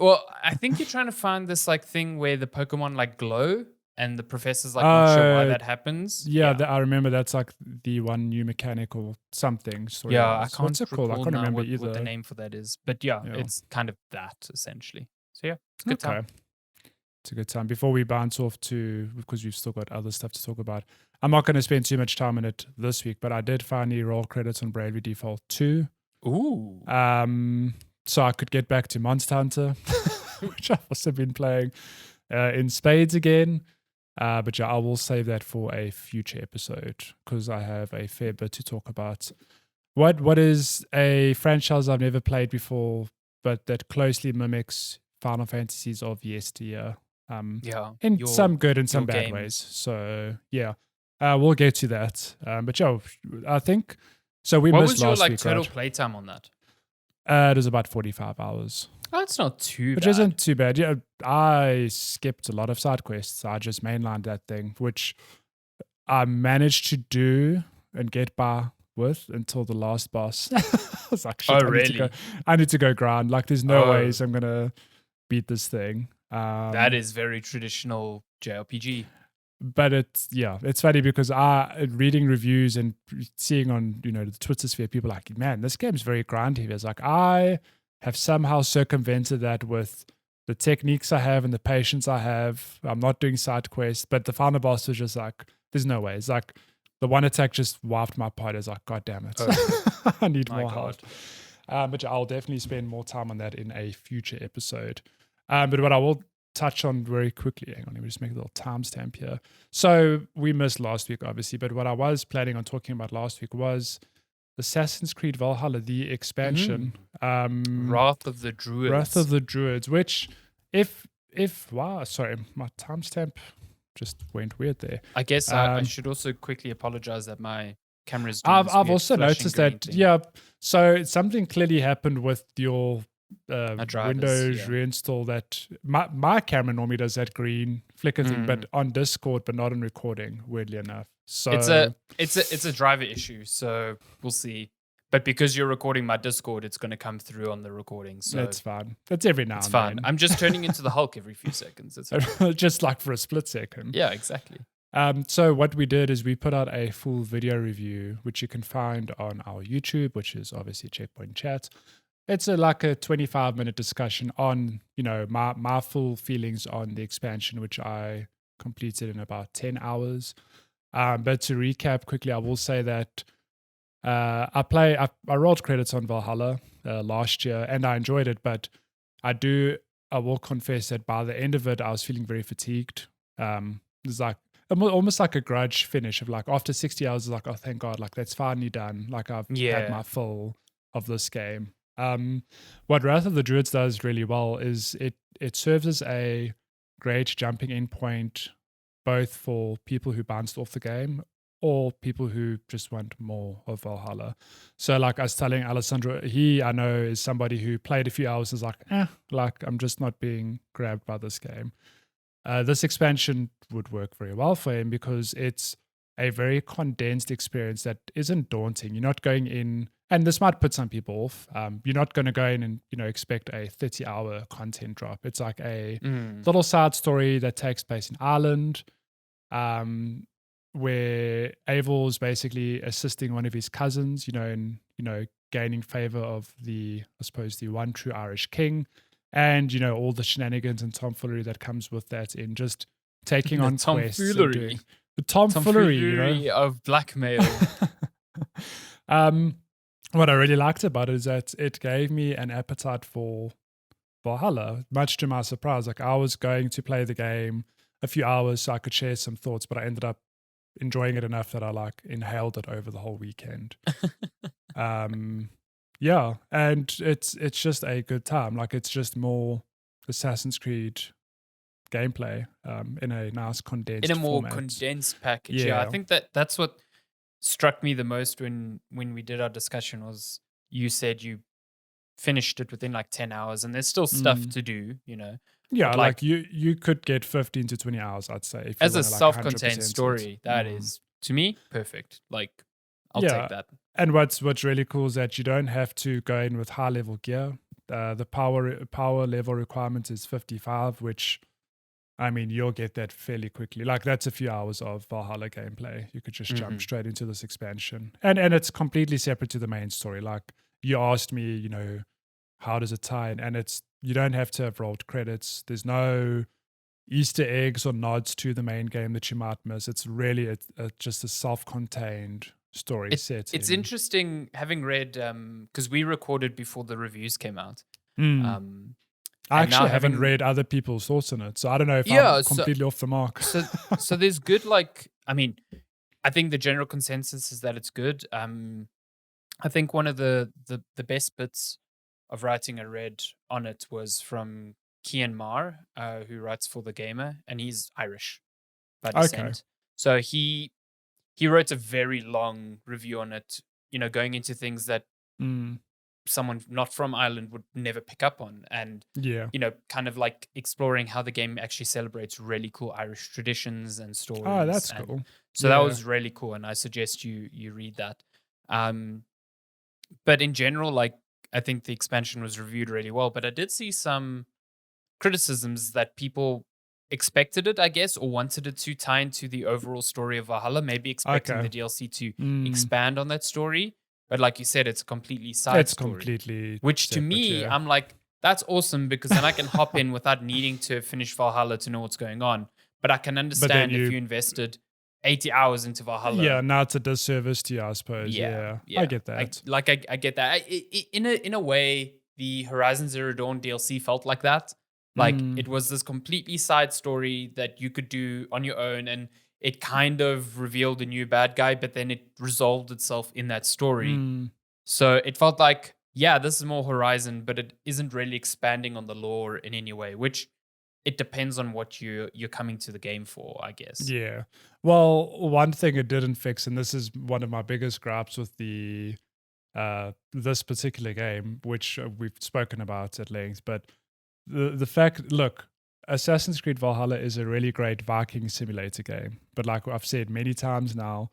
Well, I think you're trying to find this like thing where the Pokemon like glow, and the professor's like not sure why that happens. I remember that's like the one new mechanic or something. I can't What's it called? I can't remember what either. the name for that is. But it's kind of that essentially. So yeah, it's a good time. It's a good time. Before we bounce off because we've still got other stuff to talk about, I'm not going to spend too much time on it this week, but I did finally roll credits on Bravely Default 2. Ooh. So I could get back to Monster Hunter, which I've also been playing in spades again. But I will save that for a future episode because I have a fair bit to talk about. What is a franchise I've never played before, but that closely mimics Final Fantasies of yesteryear? In some good and some bad ways. So yeah, we'll get to that. But I think so. We missed last week. What was your total playtime on that? It was about 45 hours. Oh, it's not too bad. Which isn't too bad. Yeah, I skipped a lot of side quests. I just mainlined that thing, which I managed to do and get by with until the last boss. I was like, shit, I need to go grind. Like, there's no ways I'm going to beat this thing. That is very traditional JRPG. But it's funny because reading reviews and seeing on, the Twitter sphere, people are like, man, this game's very grind heavy. It's like, I have somehow circumvented that with the techniques I have and the patience I have. I'm not doing side quests, but the final boss was just like, there's no way. It's like the one attack just wiped my part. It's like, God damn it. I need more health. But I'll definitely spend more time on that in a future episode. But what I will touch on very quickly, hang on, let me just make a little timestamp here. So we missed last week, obviously, but what I was planning on talking about last week was Assassin's Creed Valhalla, the expansion, Wrath of the Druids. Wrath of the Druids, which if wow, sorry, my timestamp just went weird there. I guess I should also quickly apologize that my camera's doing I've also noticed that thing. so something clearly happened with your drivers, Windows reinstall that my camera normally does that green flicker thing, but on Discord, but not on recording, weirdly enough. So it's a driver issue, so we'll see. But because you're recording my Discord, it's going to come through on the recording. So that's fine. That's every now and then. It's fine. I'm just turning into the Hulk every few seconds. It's okay. Just like for a split second. Yeah, exactly. So what we did is we put out a full video review, which you can find on our YouTube, which is obviously Checkpoint Chat. It's like a 25-minute discussion on, my full feelings on the expansion, which I completed in about 10 hours. But to recap quickly, I will say that I rolled credits on Valhalla last year, and I enjoyed it. But I will confess that by the end of it, I was feeling very fatigued. It's like almost like a grudge finish of like after 60 hours, like, oh, thank God, like that's finally done. Like I've had my full of this game. What Wrath of the Druids does really well is it serves as a great jumping in point, both for people who bounced off the game or people who just want more of Valhalla. So like I was telling Alessandro, I know is somebody who played a few hours and is like I'm just not being grabbed by this game. This expansion would work very well for him because it's a very condensed experience that isn't daunting. You're not going in, and this might put some people off. You're not going to go in and expect a 30-hour content drop. It's like a little side story that takes place in Ireland, where Eivor's basically assisting one of his cousins, in gaining favor of the one true Irish king, and all the shenanigans and tomfoolery that comes with that in just taking on quests and doing the tomfoolery of blackmail. What I really liked about it is that it gave me an appetite for Valhalla, much to my surprise. Like I was going to play the game a few hours so I could share some thoughts, but I ended up enjoying it enough that I like inhaled it over the whole weekend. Yeah, and it's just a good time. Like it's just more Assassin's Creed gameplay in a nice condensed format. Condensed package. Yeah, I think that's what struck me the most when we did our discussion was you said you finished it within like 10 hours and there's still stuff to do, Yeah, but like you could get 15 to 20 hours, I'd say. If as a self-contained story, that is, to me, perfect. Like, I'll take that. And what's really cool is that you don't have to go in with high-level gear. The power level requirement is 55, which, I mean, you'll get that fairly quickly. Like, that's a few hours of Valhalla gameplay. You could just jump straight into this expansion. And it's completely separate to the main story. Like, you asked me, how does it tie in? And you don't have to have rolled credits. There's no Easter eggs or nods to the main game that you might miss. It's really just a self-contained story set. It's interesting having read, because we recorded before the reviews came out. I actually haven't read other people's thoughts on it, so I don't know if I'm completely off the mark. So there's good, I think the general consensus is that it's good. I think one of the best bits of writing I read on it was from Kian Marr, who writes for The Gamer, and he's Irish by descent. Okay. So he wrote a very long review on it, going into things that someone not from Ireland would never pick up on. And, kind of like exploring how the game actually celebrates really cool Irish traditions and stories. Oh, that's cool. So that was really cool. And I suggest you read that. But in general, I think the expansion was reviewed really well. But I did see some criticisms that people expected it, I guess, or wanted it to tie into the overall story of Valhalla, maybe expecting the DLC to expand on that story. But like you said, it's a completely side story. Completely which to me, I'm like, that's awesome because then I can hop in without needing to finish Valhalla to know what's going on. But I can understand if you invested 80 hours into Valhalla. Yeah, now it's a disservice to you, I suppose. Yeah. I get that. I get that. In a way, the Horizon Zero Dawn DLC felt like that. Like it was this completely side story that you could do on your own, and it kind of revealed a new bad guy, but then it resolved itself in that story. So it felt like, yeah, this is more Horizon, but it isn't really expanding on the lore in any way, which it depends on what you're coming to the game for, I guess. Yeah. Well, one thing it didn't fix, and this is one of my biggest gripes with this particular game, which we've spoken about at length, but the fact, look, Assassin's Creed Valhalla is a really great Viking simulator game, but like I've said many times now,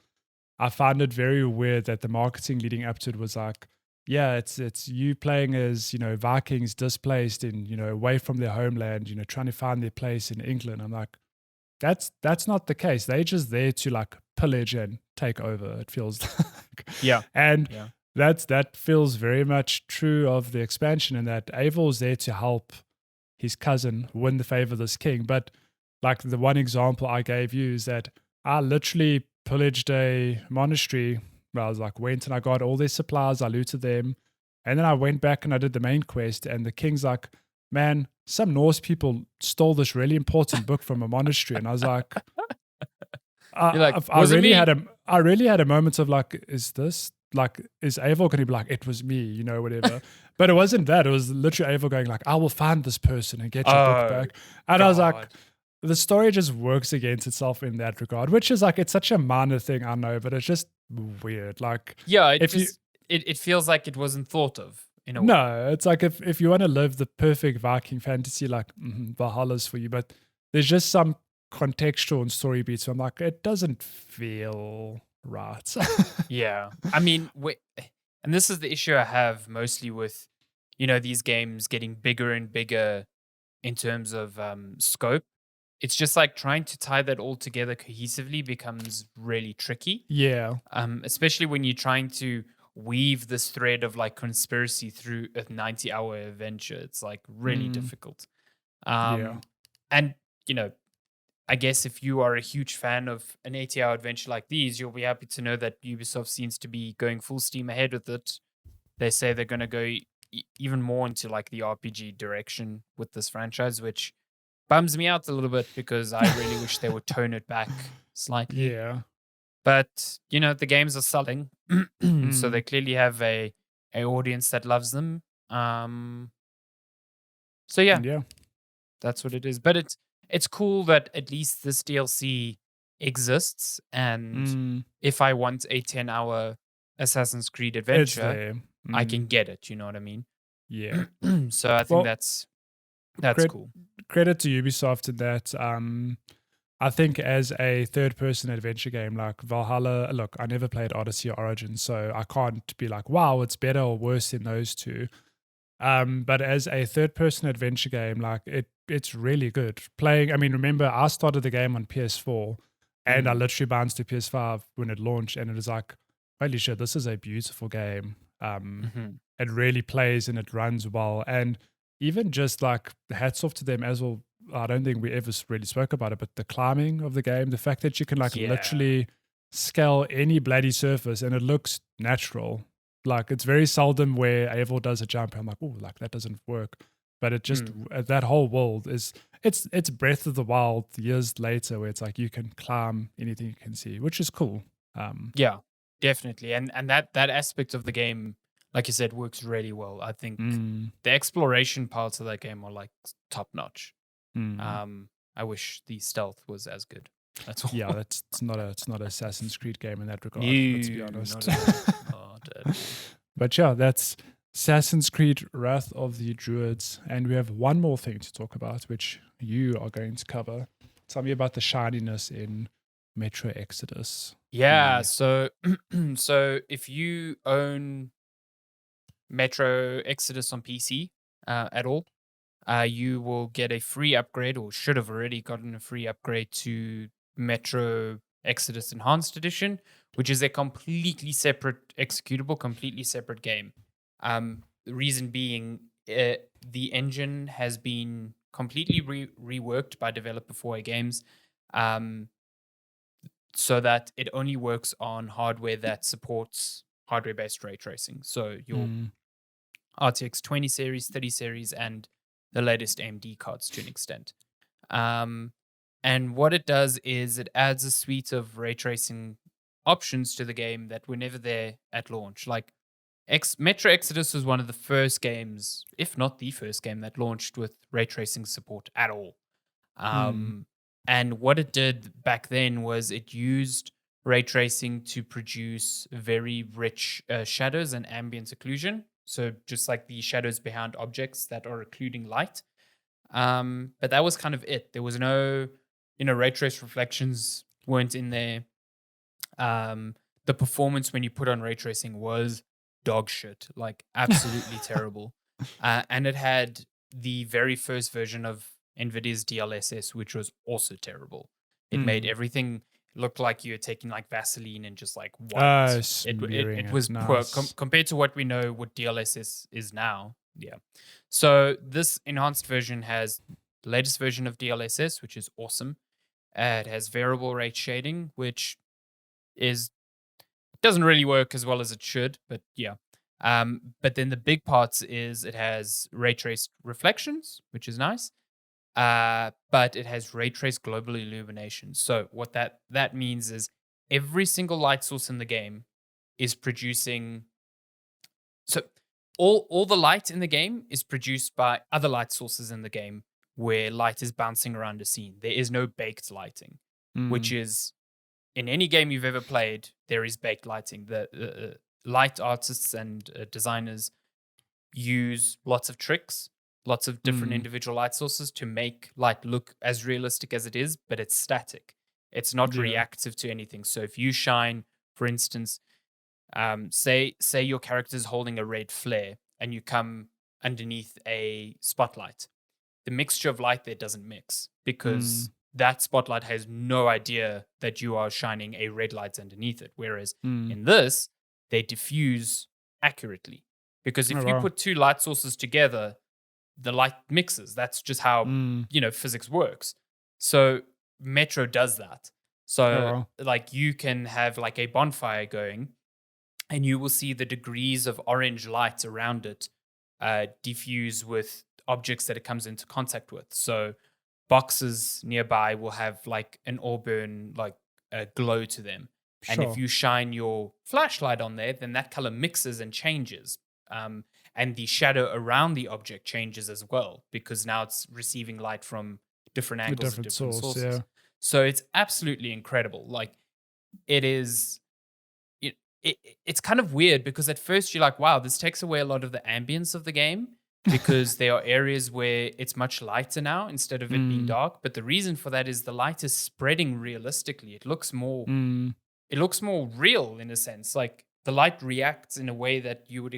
I found it very weird that the marketing leading up to it was like, yeah, it's you playing as, Vikings displaced in, away from their homeland, trying to find their place in England. I'm like, that's not the case. They're just there to like pillage and take over, it feels like. Yeah. And yeah. that feels very much true of the expansion, in that Eivor there to help his cousin win the favor of this king. But like the one example I gave you is that I literally pillaged a monastery. I was like, went and I got all their supplies, I looted them. And then I went back and I did the main quest. And the king's like, man, some Norse people stole this really important book from a monastery. And I was like, I really had a moment of like, is Eivor going to be like, it was me, whatever. But it wasn't that. It was literally Eivor going like, I will find this person and get your book back. And I was like, the story just works against itself in that regard, which is like, it's such a minor thing, I know, but it's just weird. Like, yeah, it feels like it wasn't thought of in a way. No, it's like if you want to live the perfect Viking fantasy, like Valhalla's for you, but there's just some contextual and story beats. So I'm like, it doesn't feel right. Yeah, I mean, and this is the issue I have mostly with, these games getting bigger and bigger in terms of scope. It's just like trying to tie that all together cohesively becomes really tricky. Yeah. Especially when you're trying to weave this thread of like conspiracy through a 90-hour adventure. It's like really difficult. Yeah. And, I guess if you are a huge fan of an 80-hour adventure like these, you'll be happy to know that Ubisoft seems to be going full steam ahead with it. They say they're going to go even more into like the RPG direction with this franchise, which bums me out a little bit because I really wish they would tone it back slightly. Yeah. But, the games are selling. So they clearly have a audience that loves them. So yeah, that's what it is. But it's cool that at least this DLC exists. And if I want a 10-hour Assassin's Creed adventure, I can get it. You know what I mean? Yeah. So I think that's cool. Credit to Ubisoft in that. I think as a third-person adventure game like Valhalla, look, I never played Odyssey or Origin, so I can't be like, wow, it's better or worse than those two. But as a third-person adventure game, like it's really good. Remember, I started the game on PS4, and I literally bounced to PS5 when it launched, and it was like, holy shit, this is a beautiful game. It really plays and it runs well, and even just like hats off to them as well. I don't think we ever really spoke about it, but the climbing of the game, the fact that you can literally scale any bloody surface and it looks natural. Like it's very seldom where Eivor does a jump and I'm like, oh, like that doesn't work. But it just that whole world is it's Breath of the Wild years later, where it's like you can climb anything you can see, which is cool. Yeah, definitely, and that aspect of the game, like you said, works really well. I think the exploration parts of that game are like top notch. I wish the stealth was as good. That's all. Yeah, it's not an Assassin's Creed game in that regard. No, let's be honest. Not at all. But yeah, that's Assassin's Creed Wrath of the Druids, and we have one more thing to talk about, which you are going to cover. Tell me about the shininess in Metro Exodus. Yeah, so if you own Metro Exodus on PC at all, you will get a free upgrade, or should have already gotten a free upgrade to Metro Exodus Enhanced Edition, which is a completely separate executable, completely separate game. The reason being, the engine has been completely reworked by developer 4A Games, so that it only works on hardware that supports hardware-based ray tracing. So your RTX 20 series, 30 series, and the latest AMD cards to an extent. And what it does is it adds a suite of ray tracing options to the game that were never there at launch. Like Metro Exodus was one of the first games, if not the first game, that launched with ray tracing support at all. And what it did back then was it used ray tracing to produce very rich shadows and ambient occlusion. So just like the shadows behind objects that are occluding light. But that was kind of it. There was no, ray trace reflections weren't in there. The performance when you put on ray tracing was dog shit, like absolutely terrible. And it had the very first version of NVIDIA's DLSS, which was also terrible. It made everything look like you were taking like Vaseline and just like white. It was poor nice. compared to what we know what DLSS is now. Yeah. So this enhanced version has the latest version of DLSS, which is awesome. It has variable rate shading, which doesn't really work as well as it should, but yeah. But then the big parts is it has ray traced reflections, which is nice. But it has ray traced global illumination. So what that means is every single light source in the game is producing. So all the light in the game is produced by other light sources in the game where light is bouncing around a scene. There is no baked lighting, which is in any game you've ever played, there is baked lighting. The light artists and designers use lots of tricks, lots of different individual light sources to make light look as realistic as it is, but it's static. It's not reactive to anything. So if you shine, for instance, say your character's holding a red flare and you come underneath a spotlight, the mixture of light there doesn't mix because that spotlight has no idea that you are shining a red light underneath it. Whereas in this, they diffuse accurately. Because if you put two light sources together, the light mixes. That's just how, physics works. So Metro does that. So like you can have like a bonfire going and you will see the degrees of orange light around it diffuse with objects that it comes into contact with. So boxes nearby will have like an auburn like glow to them. And if you shine your flashlight on there, then that color mixes and changes. And the shadow around the object changes as well because now it's receiving light from different angles and different sources. Yeah. So it's absolutely incredible. Like it is. It's kind of weird because at first you're like, wow, this takes away a lot of the ambience of the game because there are areas where it's much lighter now instead of it being dark. But the reason for that is the light is spreading realistically. It looks more real in a sense. Like the light reacts in a way that you would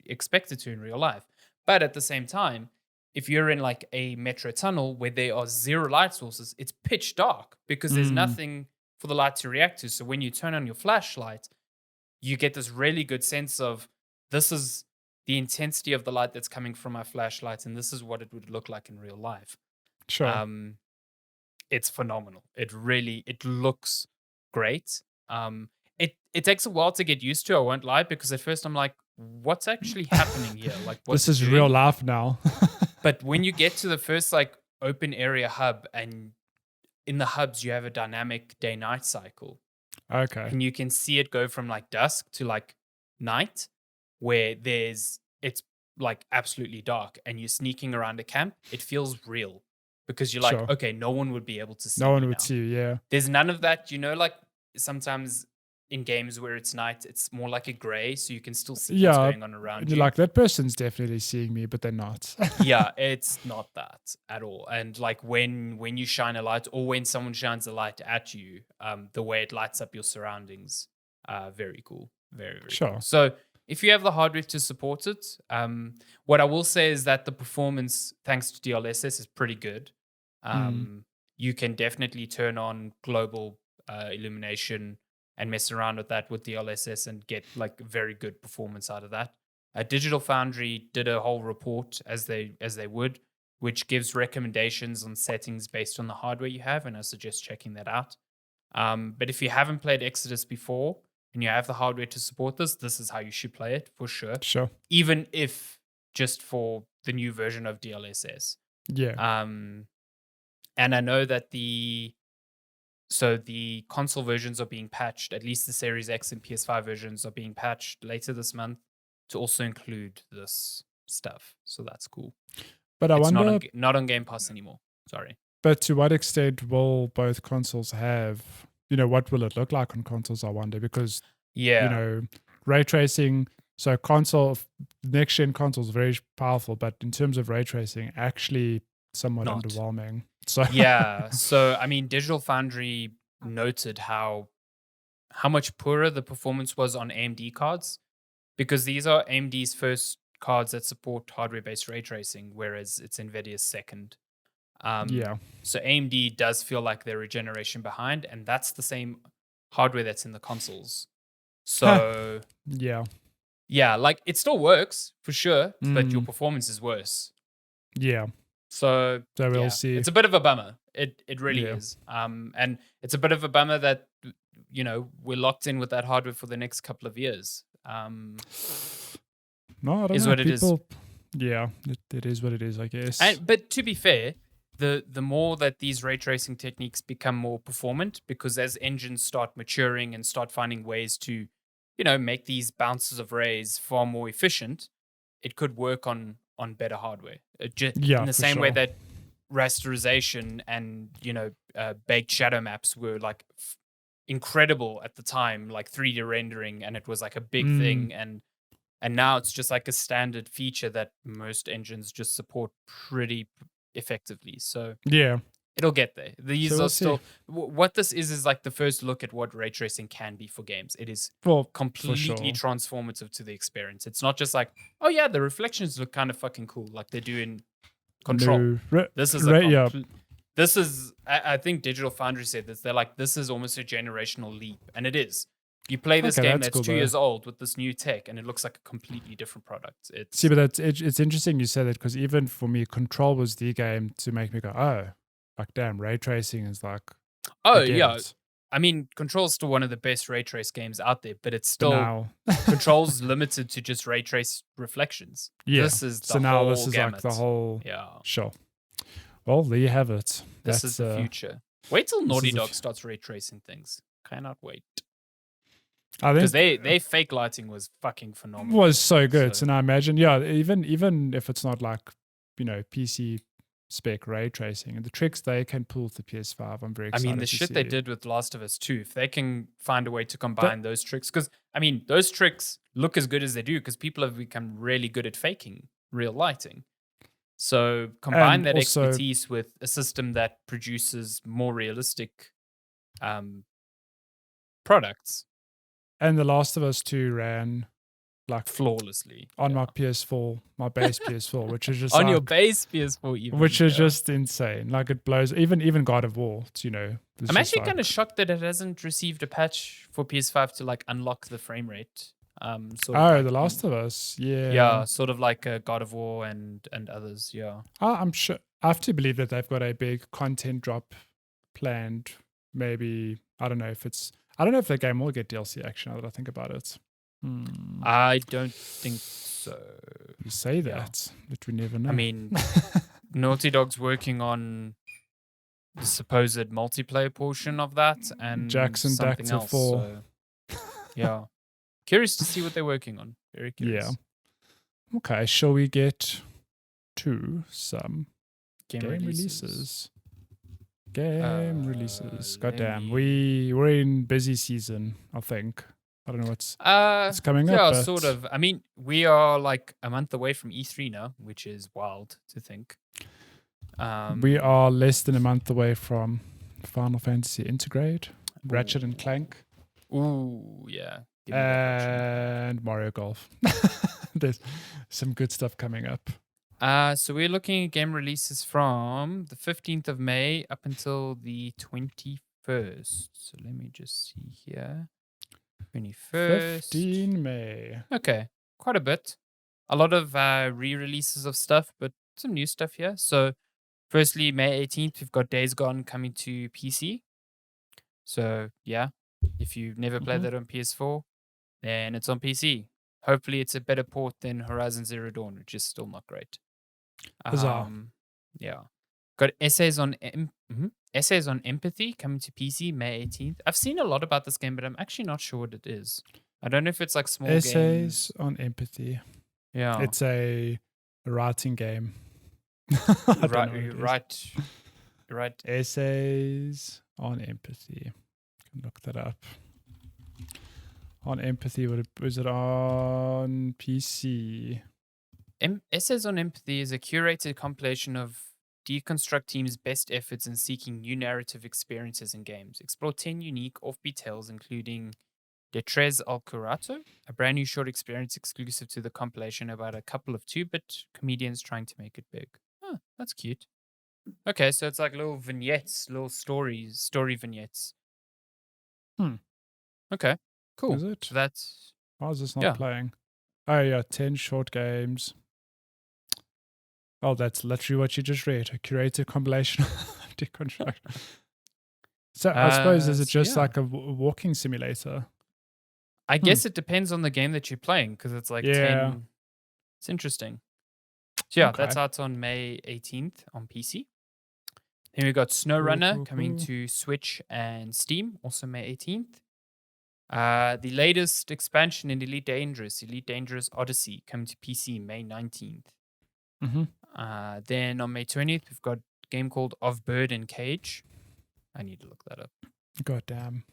expect it to in real life. But at the same time, if you're in like a metro tunnel where there are zero light sources, it's pitch dark because there's nothing for the light to react to. So when you turn on your flashlight, you get this really good sense of this is the intensity of the light that's coming from my flashlight, and this is what it would look like in real life. Sure. It's phenomenal. It looks great. It takes a while to get used to, I won't lie, because at first I'm like, what's actually happening here? Like what's this is real life now. But when you get to the first like open area hub, and in the hubs you have a dynamic day-night cycle. Okay. And you can see it go from like dusk to like night where it's like absolutely dark and you're sneaking around a camp. It feels real because you're like, okay, no one would be able to see No one would now. see you, yeah. There's none of that, like sometimes in games where it's night, it's more like a gray, so you can still see what's going on around you. Like, that person's definitely seeing me, but they're not. Yeah, it's not that at all. And like when you shine a light or when someone shines a light at you, the way it lights up your surroundings, very cool. Very, very cool. So if you have the hardware to support it, what I will say is that the performance, thanks to DLSS, is pretty good. You can definitely turn on global illumination and mess around with that with DLSS and get like very good performance out of that. Digital Foundry did a whole report as they would, which gives recommendations on settings based on the hardware you have, and I suggest checking that out. But if you haven't played Exodus before and you have the hardware to support this is how you should play it for sure. Sure. Even if just for the new version of DLSS. Yeah. And I know that so the console versions are being patched, at least the Series X and PS5 versions are being patched later this month to also include this stuff. So that's cool. But I it's wonder, not on Game Pass anymore. Sorry. but to what extent will both consoles have, what will it look like on consoles, I wonder, because, ray tracing, so next gen consoles very powerful, but in terms of ray tracing, actually somewhat underwhelming. So yeah. So I mean, Digital Foundry noted how much poorer the performance was on AMD cards, because these are AMD's first cards that support hardware-based ray tracing, whereas it's NVIDIA's second. So AMD does feel like they're a generation behind, and that's the same hardware that's in the consoles. So yeah, like it still works for sure, but your performance is worse. Yeah. So we'll see. It's a bit of a bummer. It really is. And it's a bit of a bummer that we're locked in with that hardware for the next couple of years. No, I don't know. What it is. Yeah, it is what it is, I guess. But to be fair, the more that these ray tracing techniques become more performant, because as engines start maturing and start finding ways to, make these bounces of rays far more efficient, it could work on better hardware. In the same way that rasterization and baked shadow maps were like incredible at the time, like 3D rendering, and it was like a big thing, and now it's just like a standard feature that most engines just support pretty effectively. So it'll get there. These are still what this is like the first look at what ray tracing can be for games. It is completely transformative to the experience. It's not just like, oh yeah, the reflections look kind of fucking cool, like they do in Control. This is this is, I think Digital Foundry said this. They're like, this is almost a generational leap, and it is. You play this game that's cool, 2 years old with this new tech, and it looks like a completely different product. But it's interesting you say that, because even for me, Control was the game to make me go, oh, like damn, ray tracing is like. Oh yeah, I mean, Control's still one of the best ray trace games out there, but it's still Control's limited to just ray trace reflections. Yeah, this is the so now whole this is gamut. Like the whole. Yeah, sure. Well, there you have it. This is the future. Wait till Naughty Dog starts ray tracing things. Cannot wait. Because they fake lighting was fucking phenomenal. Was so good. So now imagine, even if it's not like, PC spec ray tracing, and the tricks they can pull with the PS5, I'm very excited. I mean, the shit they did with Last of Us 2, if they can find a way to combine those tricks, because I mean, those tricks look as good as they do because people have become really good at faking real lighting. So combine that expertise with a system that produces more realistic products. And The Last of Us 2 ran like flawlessly on my PS4, my base PS4, which is just on your base PS4, even, which is just insane. Like it blows. Even God of War, I'm actually kind of shocked that it hasn't received a patch for PS5 to like unlock the frame rate. The Last of Us, yeah, sort of like God of War and others, yeah. I'm sure. I have to believe that they've got a big content drop planned. Maybe I don't know if the game will get DLC action. Now that I think about it, I don't think so. You say that, but we never know. I mean, Naughty Dog's working on the supposed multiplayer portion of that, and Jackson something else. 4. So, yeah. Curious to see what they're working on. Very curious. Yeah. Okay, shall we get to some game releases? Game releases. Goddamn. We're in busy season, I think. I don't know what's coming up. Yeah, sort of. I mean, we are like a month away from E3 now, which is wild to think. We are less than a month away from Final Fantasy Integrate, Ratchet and Clank. Ooh, yeah. And Mario Golf. There's some good stuff coming up. So we're looking at game releases from the 15th of May up until the 21st. So let me just see here. 21st. 15 May. Okay, quite a bit. A lot of re-releases of stuff, but some new stuff here. So firstly, May 18th, we've got Days Gone coming to PC. So yeah, if you've never played that on PS4, then it's on PC. Hopefully it's a better port than Horizon Zero Dawn, which is still not great. Bizarre. Yeah. Got Essays on Empathy coming to PC May 18th. I've seen a lot about this game, but I'm actually not sure what it is. I don't know if it's like small Essays games. on Empathy. Yeah. It's a writing game. Right. Essays on Empathy. Can look that up. On Empathy, was it on PC? Essays on Empathy is a curated compilation of Deconstruct team's best efforts in seeking new narrative experiences in games. Explore 10 unique offbeat tales, including Detrez al Curato, a brand new short experience exclusive to the compilation about a couple of 2-bit comedians trying to make it big. Oh, that's cute. Okay, so it's like little vignettes, little story vignettes. Okay, cool. Is it? So that's... Why is this not playing? Oh, yeah, 10 short games. Oh, that's literally what you just read. A curated compilation of Deconstruct. So I suppose, is it just like a walking simulator? I guess it depends on the game that you're playing, because it's like 10. It's interesting. So yeah, that's out on May 18th on PC. Then we got SnowRunner coming to Switch and Steam, also May 18th. The latest expansion in Elite Dangerous Odyssey, coming to PC May 19th. Then on May 20th, we've got a game called Of Bird and Cage. I need to look that up. God damn.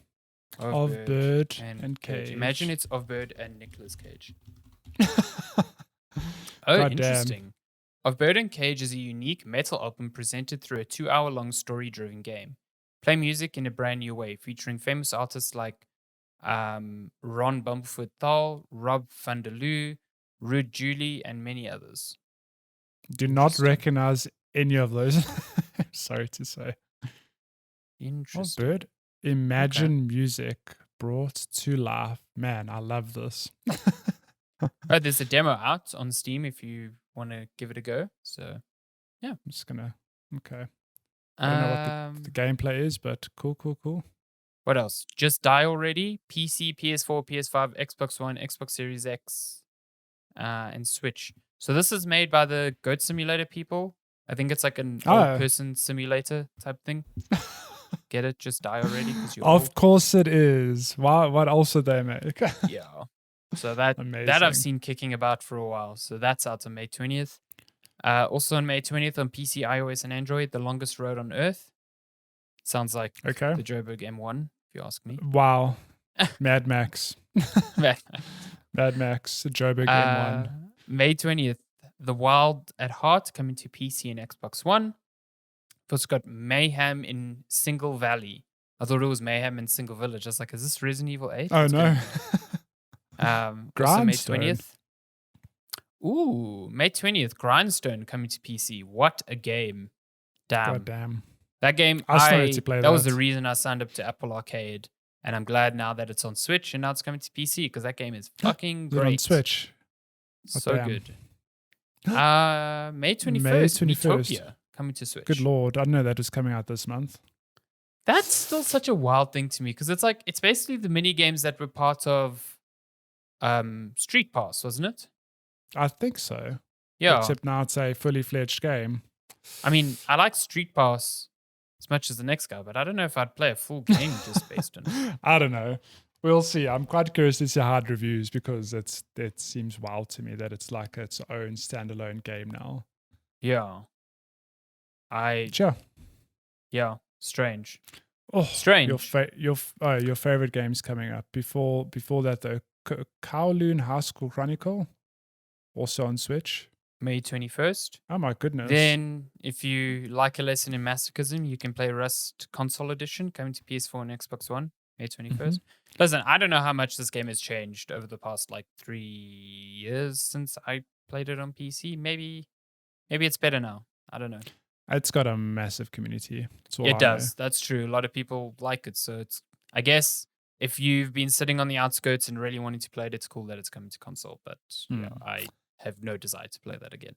Of Bird and Cage. Imagine it's Of Bird and Nicolas Cage. God interesting. Damn. Of Bird and Cage is a unique metal album presented through a 2-hour-long story-driven game. Play music in a brand new way, featuring famous artists like Ron Bumblefoot Thal, Rob van der Loo, Ruud Julie, and many others. Do not recognize any of those. Sorry to say. Interesting. Of Bird, Imagine music brought to life. Man, I love this. There's a demo out on Steam if you want to give it a go. So, yeah. I'm just going to... Okay. I don't know what the gameplay is, but cool. What else? Just Die Already, PC, PS4, PS5, Xbox One, Xbox Series X, and Switch. So this is made by the Goat Simulator people. I think it's like an old person simulator type thing. Get it? Just Die Already because you're Of old. course it is. What else did they make? Yeah. So that I've seen kicking about for a while. So that's out on May 20th. Also on May 20th on PC, iOS, and Android, The Longest Road on Earth. Sounds like the Joburg M1, if you ask me. Wow. Mad Max. Mad Max, the Joburg M1. May 20th, The Wild at Heart coming to PC and Xbox One. We've also got Mayhem in Single Valley. I thought it was Mayhem in Single Village. I was like, is this Resident Evil 8? Oh, no. Also May 20th. Ooh, May 20th, Grindstone coming to PC. What a game. Damn. God damn. That game, I started to play that. That was the reason I signed up to Apple Arcade. And I'm glad now that it's on Switch and now it's coming to PC because that game is fucking great. On Switch. So good. May 21st, Metopia coming to Switch. Good lord. I didn't know that was coming out this month. That's still such a wild thing to me because it's basically the mini games that were part of Street Pass, wasn't it? I think so. Yeah. Except now it's a fully fledged game. I mean, I like Street Pass as much as the next guy, but I don't know if I'd play a full game just based on it. I don't know. We'll see. I'm quite curious to see how it reviews because it seems wild to me that it's like its own standalone game now. Yeah. Sure. Yeah. Strange. Oh, strange. Your favorite game's coming up. Before that though, Kowloon High School Chronicle, also on Switch. May 21st. Oh my goodness. Then, if you like a lesson in masochism, you can play Rust Console Edition coming to PS4 and Xbox One, May 21st. Listen, I don't know how much this game has changed over the past 3 years since I played it on PC. Maybe it's better now. I don't know. It's got a massive community. It does. That's true. A lot of people like it. So I guess if you've been sitting on the outskirts and really wanting to play it, it's cool that it's coming to console. But I have no desire to play that again.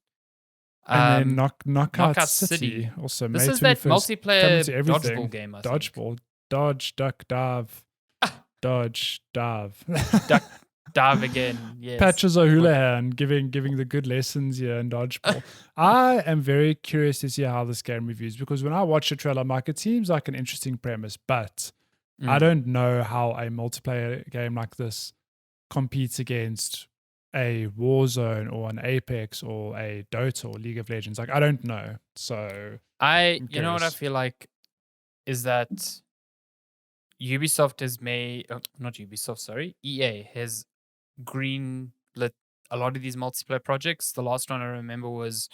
And then Knockout City. Also, this May is that 21st, multiplayer dodgeball game, I think. Dodgeball. Dodge, duck, dive. Dodge, dive. Dive again. Yes. Patches O'Houlihan giving the good lessons here in dodgeball. I am very curious to see how this game reviews, because when I watch the trailer, I'm like, it seems like an interesting premise, but I don't know how a multiplayer game like this competes against a Warzone or an Apex or a Dota or League of Legends. Like, I don't know. So you know what I feel like is that Ubisoft has made, not Ubisoft, sorry, EA has greenlit a lot of these multiplayer projects. The last one I remember was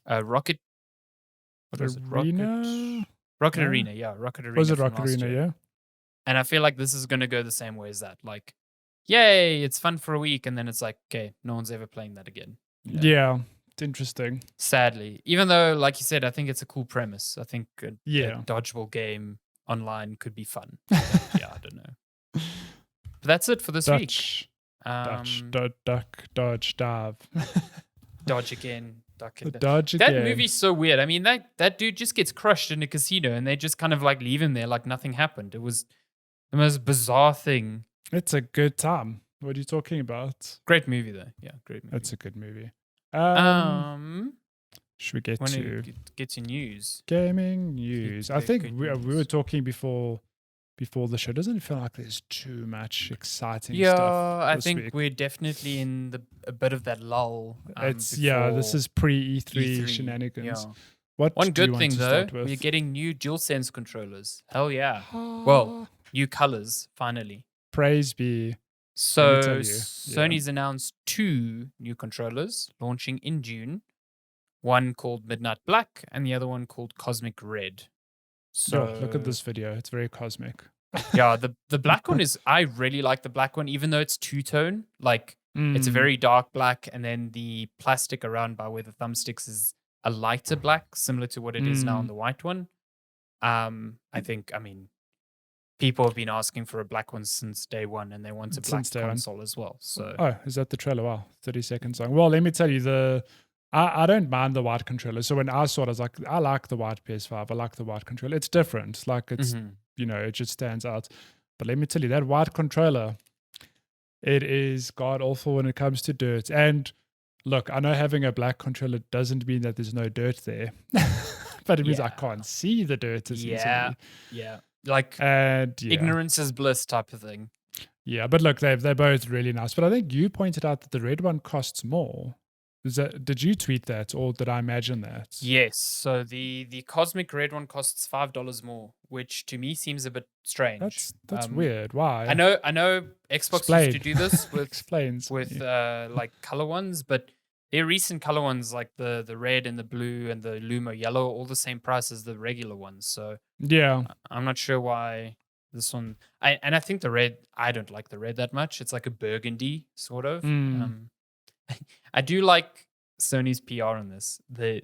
Rocket. What was it? Rocket Arena. Yeah, Rocket Arena. Was it Rocket Arena? Yeah. And I feel like this is going to go the same way as that. Like, yay, it's fun for a week, and then it's like, okay, no one's ever playing that again. You know? Yeah, it's interesting. Sadly, even though, like you said, I think it's a cool premise. I think a dodgeball game online could be fun. Yeah, I don't know. But that's it for this week. Dodge, dive. Dodge again. Dodge that again. movie's so weird. I mean, that dude just gets crushed in a casino, and they just kind of like leave him there like nothing happened. It was the most bizarre thing. It's a good time. What are you talking about? Great movie, though. Yeah, great movie. It's a good movie. Should we get to news? Gaming news. I think we were talking before the show. Doesn't it feel like there's too much exciting stuff? Yeah, I think we're definitely in a bit of that lull. This is pre-E3 shenanigans. Yeah. One good thing though, we're getting new DualSense controllers. Hell yeah! Well, new colors finally. Praise be. So Sony's announced 2 new controllers launching in June. One called Midnight Black and the other one called Cosmic Red. So look at this video. It's very cosmic. Yeah, the black one is, I really like the black one, even though it's two-tone. Like, it's a very dark black, and then the plastic around by where the thumbsticks is a lighter black, similar to what it is now on the white one. I mean, people have been asking for a black one since day one, and they want a black console as well. So, is that the trailer? Wow, 30 seconds long. Well, let me tell you, I don't mind the white controller. So when I saw it, I was like, I like the white PS5. I like the white controller. It's different. Like, it's, it just stands out. But let me tell you, that white controller, it is god awful when it comes to dirt. And look, I know having a black controller doesn't mean that there's no dirt there, but it means I can't see the dirt. Yeah. Like, ignorance is bliss type of thing. Yeah, but look, they're both really nice. But I think you pointed out that the red one costs more. Did you tweet that, or did I imagine that? Yes. So the Cosmic Red one costs $5 more, which to me seems a bit strange. That's weird. Why? I know Xbox used to do this with like color ones, but their recent color ones, like the red and the blue and the Lumo yellow, are all the same price as the regular ones. So yeah, I'm not sure why this one. I think the red, I don't like the red that much. It's like a burgundy sort of. I do like Sony's PR on this. The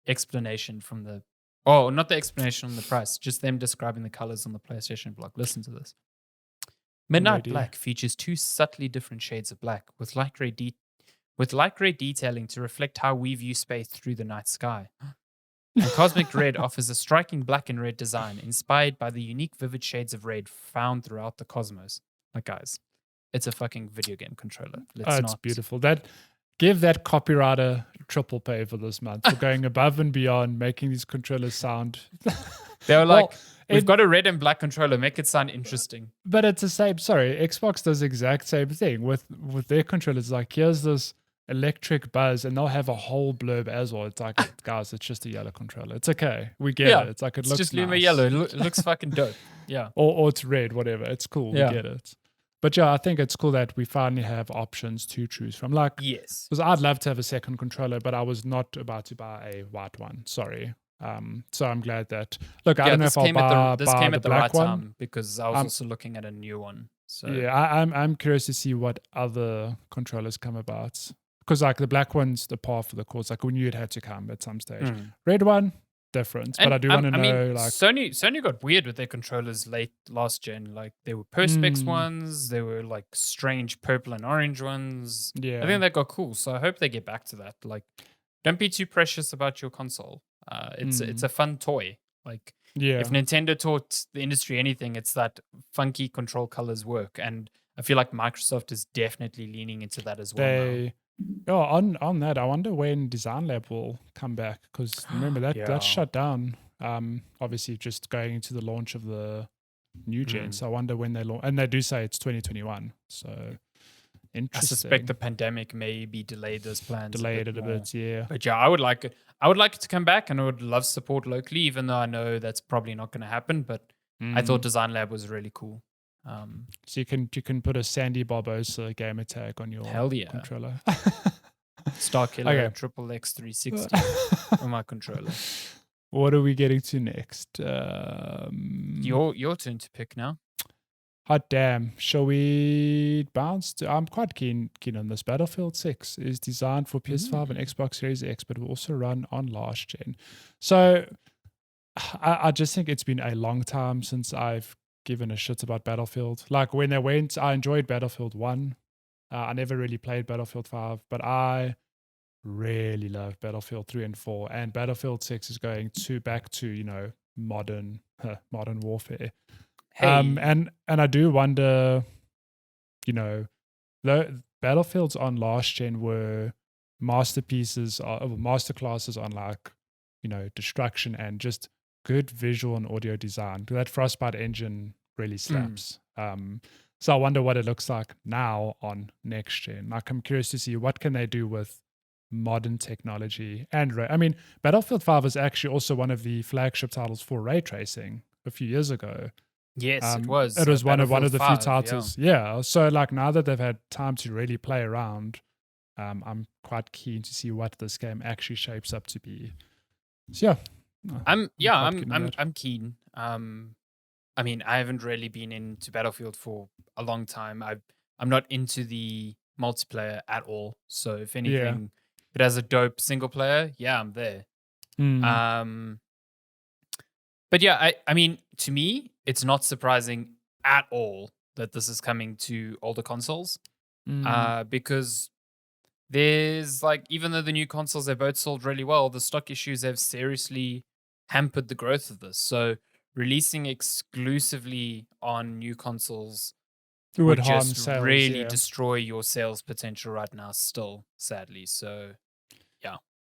explanation from not the explanation on the price, just them describing the colors on the PlayStation blog. Listen to this. Midnight Black features 2 subtly different shades of black with light gray detailing to reflect how we view space through the night sky. And Cosmic Red offers a striking black and red design inspired by the unique vivid shades of red found throughout the cosmos. Like, guys, it's a fucking video game controller. It's beautiful. Give that copywriter triple pay for this month for going above and beyond, making these controllers sound. They were like, we've got a red and black controller, make it sound interesting. But it's the same. Sorry, Xbox does the exact same thing with their controllers. Like, here's this electric buzz, and they'll have a whole blurb as well. It's like, guys, it's just a yellow controller. It's okay. We get it. It's like, it looks just nice. Luma yellow. It looks fucking dope. Yeah. Or it's red, whatever. It's cool. We get it. But yeah, I think it's cool that we finally have options to choose from. Like, yes, because I'd love to have a second controller, but I was not about to buy a white one. Sorry. So I'm glad that. Look, I don't know if I'll buy this came at the black right time because I was also looking at a new one. So yeah, I'm curious to see what other controllers come about, because like the black one's the par for the course. Like, we knew it had to come at some stage. Red one, different. But I do want to know, like, Sony got weird with their controllers late last gen. Like, there were Perspex ones, there were like strange purple and orange ones. Yeah, I think that got cool. So I hope they get back to that. Like, don't be too precious about your console. It's a fun toy. Like, if Nintendo taught the industry anything, it's that funky control colors work. And I feel like Microsoft is definitely leaning into that as well on that, I wonder when Design Lab will come back, because remember that Yeah. that's shut down. Obviously just going into the launch of the new gen. So I wonder when they launch, and they do say it's 2021. So interesting. I suspect the pandemic maybe delayed those plans. Delayed it a bit, yeah. But yeah, I would like it. I would like it to come back, and I would love support locally, even though I know that's probably not going to happen. But I thought Design Lab was really cool. So you can put a Sandy Barbosa gamer tag on your controller. Star Killer Triple X 360 on my controller. What are we getting to next? Your turn to pick now. Hot damn. Shall we bounce? I'm quite keen on this. Battlefield 6 is designed for PS5 and Xbox Series X, but will also run on last gen. So I just think it's been a long time since I've given a shit about Battlefield. Like when they went, I enjoyed Battlefield 1. I never really played Battlefield 5, but I really love Battlefield 3 and 4. And Battlefield 6 is going back to, modern warfare. Hey. And I do wonder, the Battlefields on last gen were masterclasses on like, destruction and just good visual and audio design. That Frostbite engine really slaps. So I wonder what it looks like now on next gen. Like I'm curious to see what can they do with modern technology. And Battlefield 5 is actually also one of the flagship titles for ray tracing a few years ago. Yes, it was. It was one of the few titles. Yeah. So like now that they've had time to really play around, I'm quite keen to see what this game actually shapes up to be. So I'm keen. I haven't really been into Battlefield for a long time. I'm not into the multiplayer at all. So if anything, if it has a dope single player, I'm there. But yeah, to me, it's not surprising at all that this is coming to older consoles. Because there's even though the new consoles have both sold really well, the stock issues have seriously hampered the growth of this. So releasing exclusively on new consoles would just sales, really destroy your sales potential right now still, sadly. So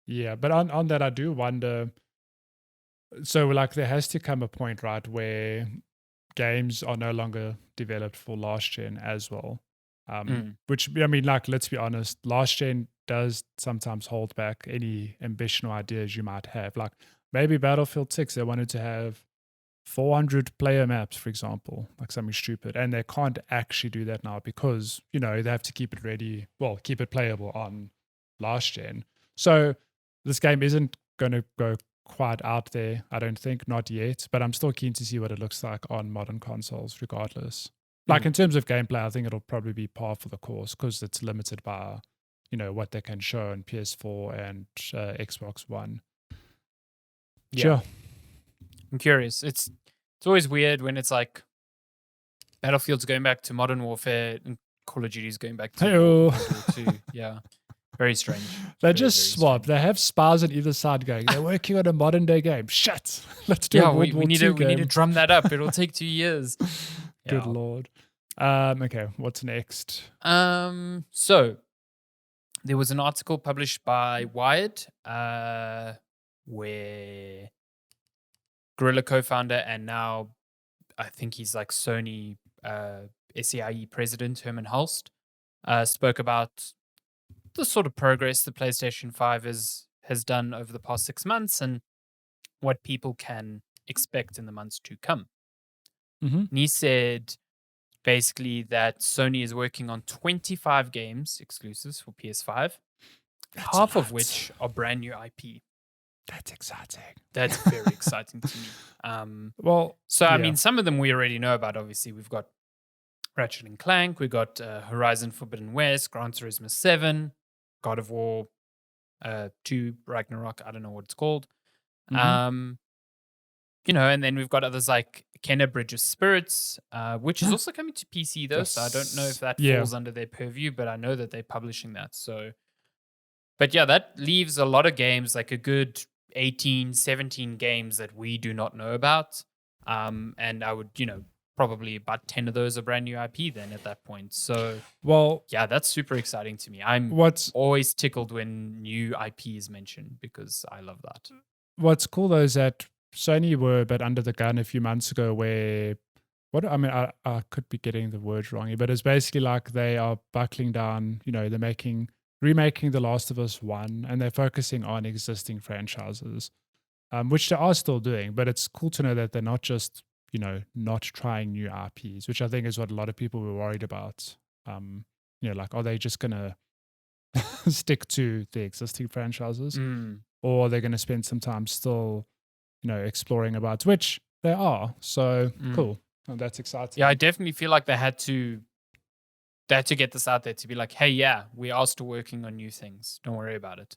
yeah, but on that I do wonder, so there has to come a point, right, where games are no longer developed for last gen as well. Which, let's be honest, last gen does sometimes hold back any ambition or ideas you might have. Like maybe Battlefield 6, they wanted to have 400 player maps, for example, like something stupid. And they can't actually do that now because, they have to keep it ready, keep it playable on last gen. So this game isn't going to go quite out there, I don't think, not yet, but I'm still keen to see what it looks like on modern consoles regardless. Like in terms of gameplay, I think it'll probably be par for the course because it's limited by, what they can show on PS4 and Xbox One. Yeah. Sure. I'm curious. It's always weird when it's like Battlefield's going back to Modern Warfare and Call of Duty's going back to World War II. Yeah. Very strange. They just swap. They have spies on either side going, they're working on a modern day game. Shit. Let's do a World War II game. We need to drum that up. It'll take 2 years. Good Lord. Okay, what's next? So there was an article published by Wired where Guerrilla co-founder and now I think he's like Sony SAIE president Herman Hulst spoke about the sort of progress the PlayStation 5 has done over the past 6 months and what people can expect in the months to come. And he said basically that Sony is working on 25 games exclusives for PS5, half of which are brand new IP. That's exciting. That's very exciting to me. Some of them we already know about. Obviously, we've got Ratchet and Clank, we've got Horizon Forbidden West, Gran Turismo 7, God of War 2, Ragnarok, I don't know what it's called. And then we've got others like Kenna Bridge of Spirits, which is also coming to PC though, so I don't know if that falls under their purview, but I know that they're publishing that. So, but yeah, that leaves a lot of games, like a good 18, 17 games that we do not know about. And I would, probably about 10 of those are brand new IP then at that point. So, well, yeah, that's super exciting to me. I'm always tickled when new IP is mentioned because I love that. What's cool though is that Sony were a bit under the gun a few months ago where I could be getting the words wrong here, but it's basically like they are buckling down, they're remaking The Last of Us 1 and they're focusing on existing franchises, which they are still doing, but it's cool to know that they're not just, not trying new IPs, which I think is what a lot of people were worried about. Like, are they just going to stick to the existing franchises or are they going to spend some time still, exploring about which they are. So cool. Oh, that's exciting. Yeah, I definitely feel like they had to get this out there to be like, hey, yeah, we are still working on new things. Don't worry about it.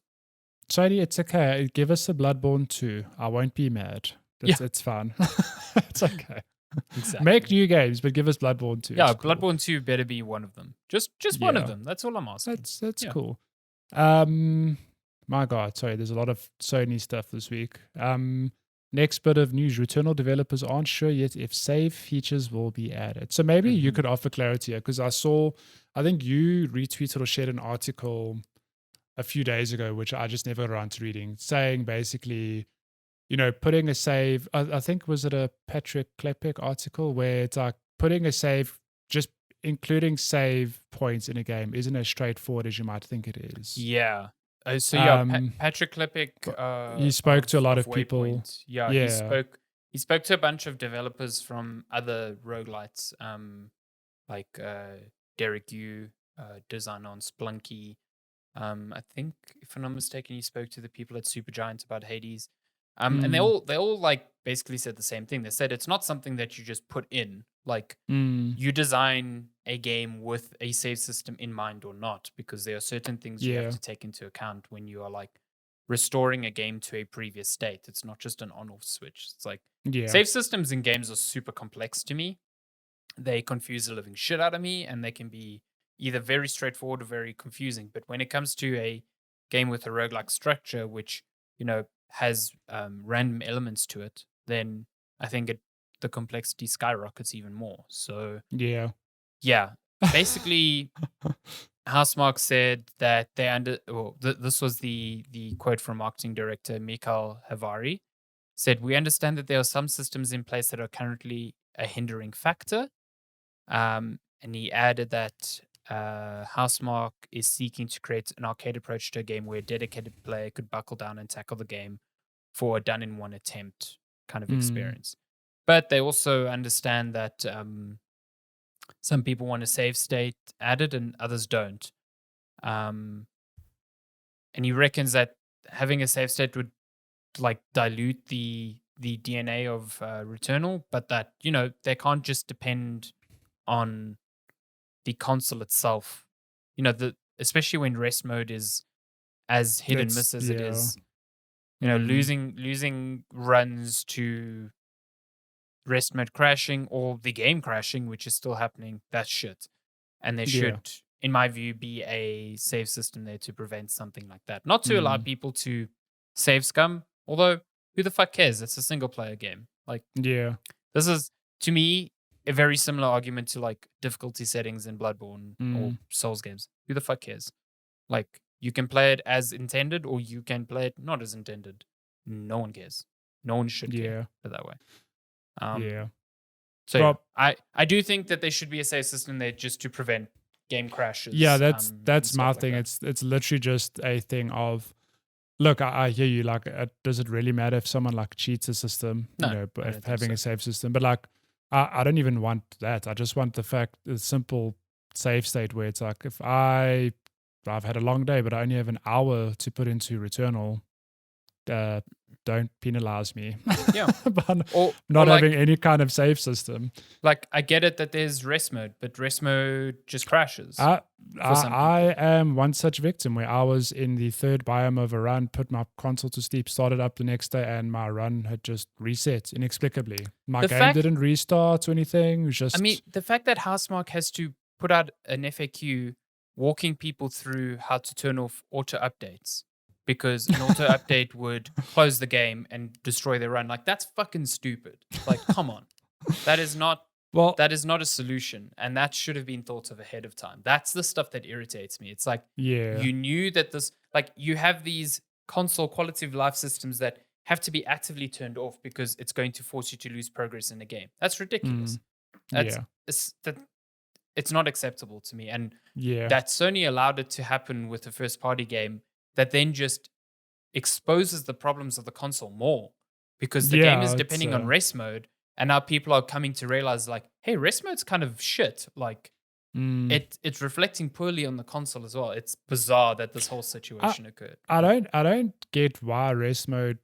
Sony, it's okay. Give us a Bloodborne 2. I won't be mad. It's fun. It's okay. Exactly. Make new games, but give us Bloodborne 2. Yeah, cool. Bloodborne 2 better be one of them. Just one of them. That's all I'm asking. That's cool. My God, sorry, there's a lot of Sony stuff this week. Next bit of news. Returnal developers aren't sure yet if save features will be added. So maybe you could offer clarity here, because I think you retweeted or shared an article a few days ago, which I just never got around to reading, saying basically, putting a save, I think, was it a Patrick Klepek article where it's like putting a save, just including save points in a game isn't as straightforward as you might think it is. Yeah. So Patrick Klepek, he spoke to a lot of people. Yeah, he spoke to a bunch of developers from other roguelites, like Derek Yu, design on Splunky. I think, if I'm not mistaken, he spoke to the people at Supergiant about Hades. And they all like basically said the same thing. They said it's not something that you just put in. Like you design a game with a save system in mind or not, because there are certain things you have to take into account when you are like restoring a game to a previous state. It's not just an on-off switch. It's like save systems in games are super complex to me. They confuse the living shit out of me, and they can be either very straightforward or very confusing. But when it comes to a game with a roguelike structure, which, has random elements to it, then I think the complexity skyrockets even more. So yeah. Basically, Housemarque said that this was the quote from marketing director Mikhail Havari, said, "We understand that there are some systems in place that are currently a hindering factor." And he added that Housemarque is seeking to create an arcade approach to a game where a dedicated player could buckle down and tackle the game for a done-in-one attempt kind of experience. But they also understand that some people want a save state added and others don't. And he reckons that having a save state would like dilute the DNA of Returnal, but that, they can't just depend on the console itself, especially when rest mode is as hit and miss as it is, losing runs to rest mode crashing or the game crashing, which is still happening. That's shit. And there should, in my view, be a save system there to prevent something like that. Not to allow people to save scum, although who the fuck cares? It's a single player game. Like, this is, to me, a very similar argument to like difficulty settings in Bloodborne or Souls games. Who the fuck cares? Like, you can play it as intended or you can play it not as intended. No one cares. No one should care that way. So Rob, I do think that there should be a save system there just to prevent game crashes. Yeah, that's my thing. Like it's literally just a thing of, look, I hear you. Like, does it really matter if someone like cheats a system? No, if having a save system. But like, I don't even want that. I just want the simple save state where it's like, if I've had a long day, but I only have an hour to put into Returnal, don't penalize me. Yeah. or not having any kind of save system. Like, I get it that there's rest mode, but rest mode just crashes. I am one such victim where I was in the third biome of a run, put my console to sleep, started up the next day, and my run had just reset inexplicably. My game didn't restart or anything. It was just... I mean, the fact that Housemarque has to put out an FAQ walking people through how to turn off auto updates, because an auto update would close the game and destroy their run. Like, that's fucking stupid. Like, come on. That is not Well, that is not a solution, and that should have been thought of ahead of time. That's the stuff that irritates me. It's like you knew that this, like you have these console quality of life systems that have to be actively turned off because it's going to force you to lose progress in a game. That's ridiculous. That's it's not acceptable to me. And that Sony allowed it to happen with a first party game that then just exposes the problems of the console more because the game is depending on rest mode. And now people are coming to realize, like, hey, rest mode's kind of shit. Like, it's reflecting poorly on the console as well. It's bizarre that this whole situation occurred. I don't get why rest mode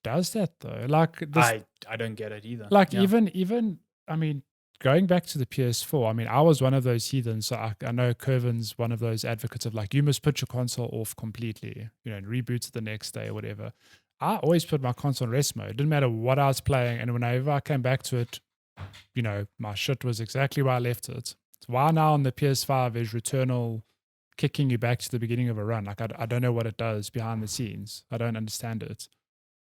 does that though. Like, I don't get it either. Like, even I mean, going back to the PS4, I mean, I was one of those heathens. So I know Kervin's one of those advocates of like, you must put your console off completely, and reboot it the next day or whatever. I always put my console in rest mode. Didn't matter what I was playing. And whenever I came back to it, my shit was exactly where I left it. So why now on the PS5 is Returnal kicking you back to the beginning of a run? Like, I don't know what it does behind the scenes. I don't understand it.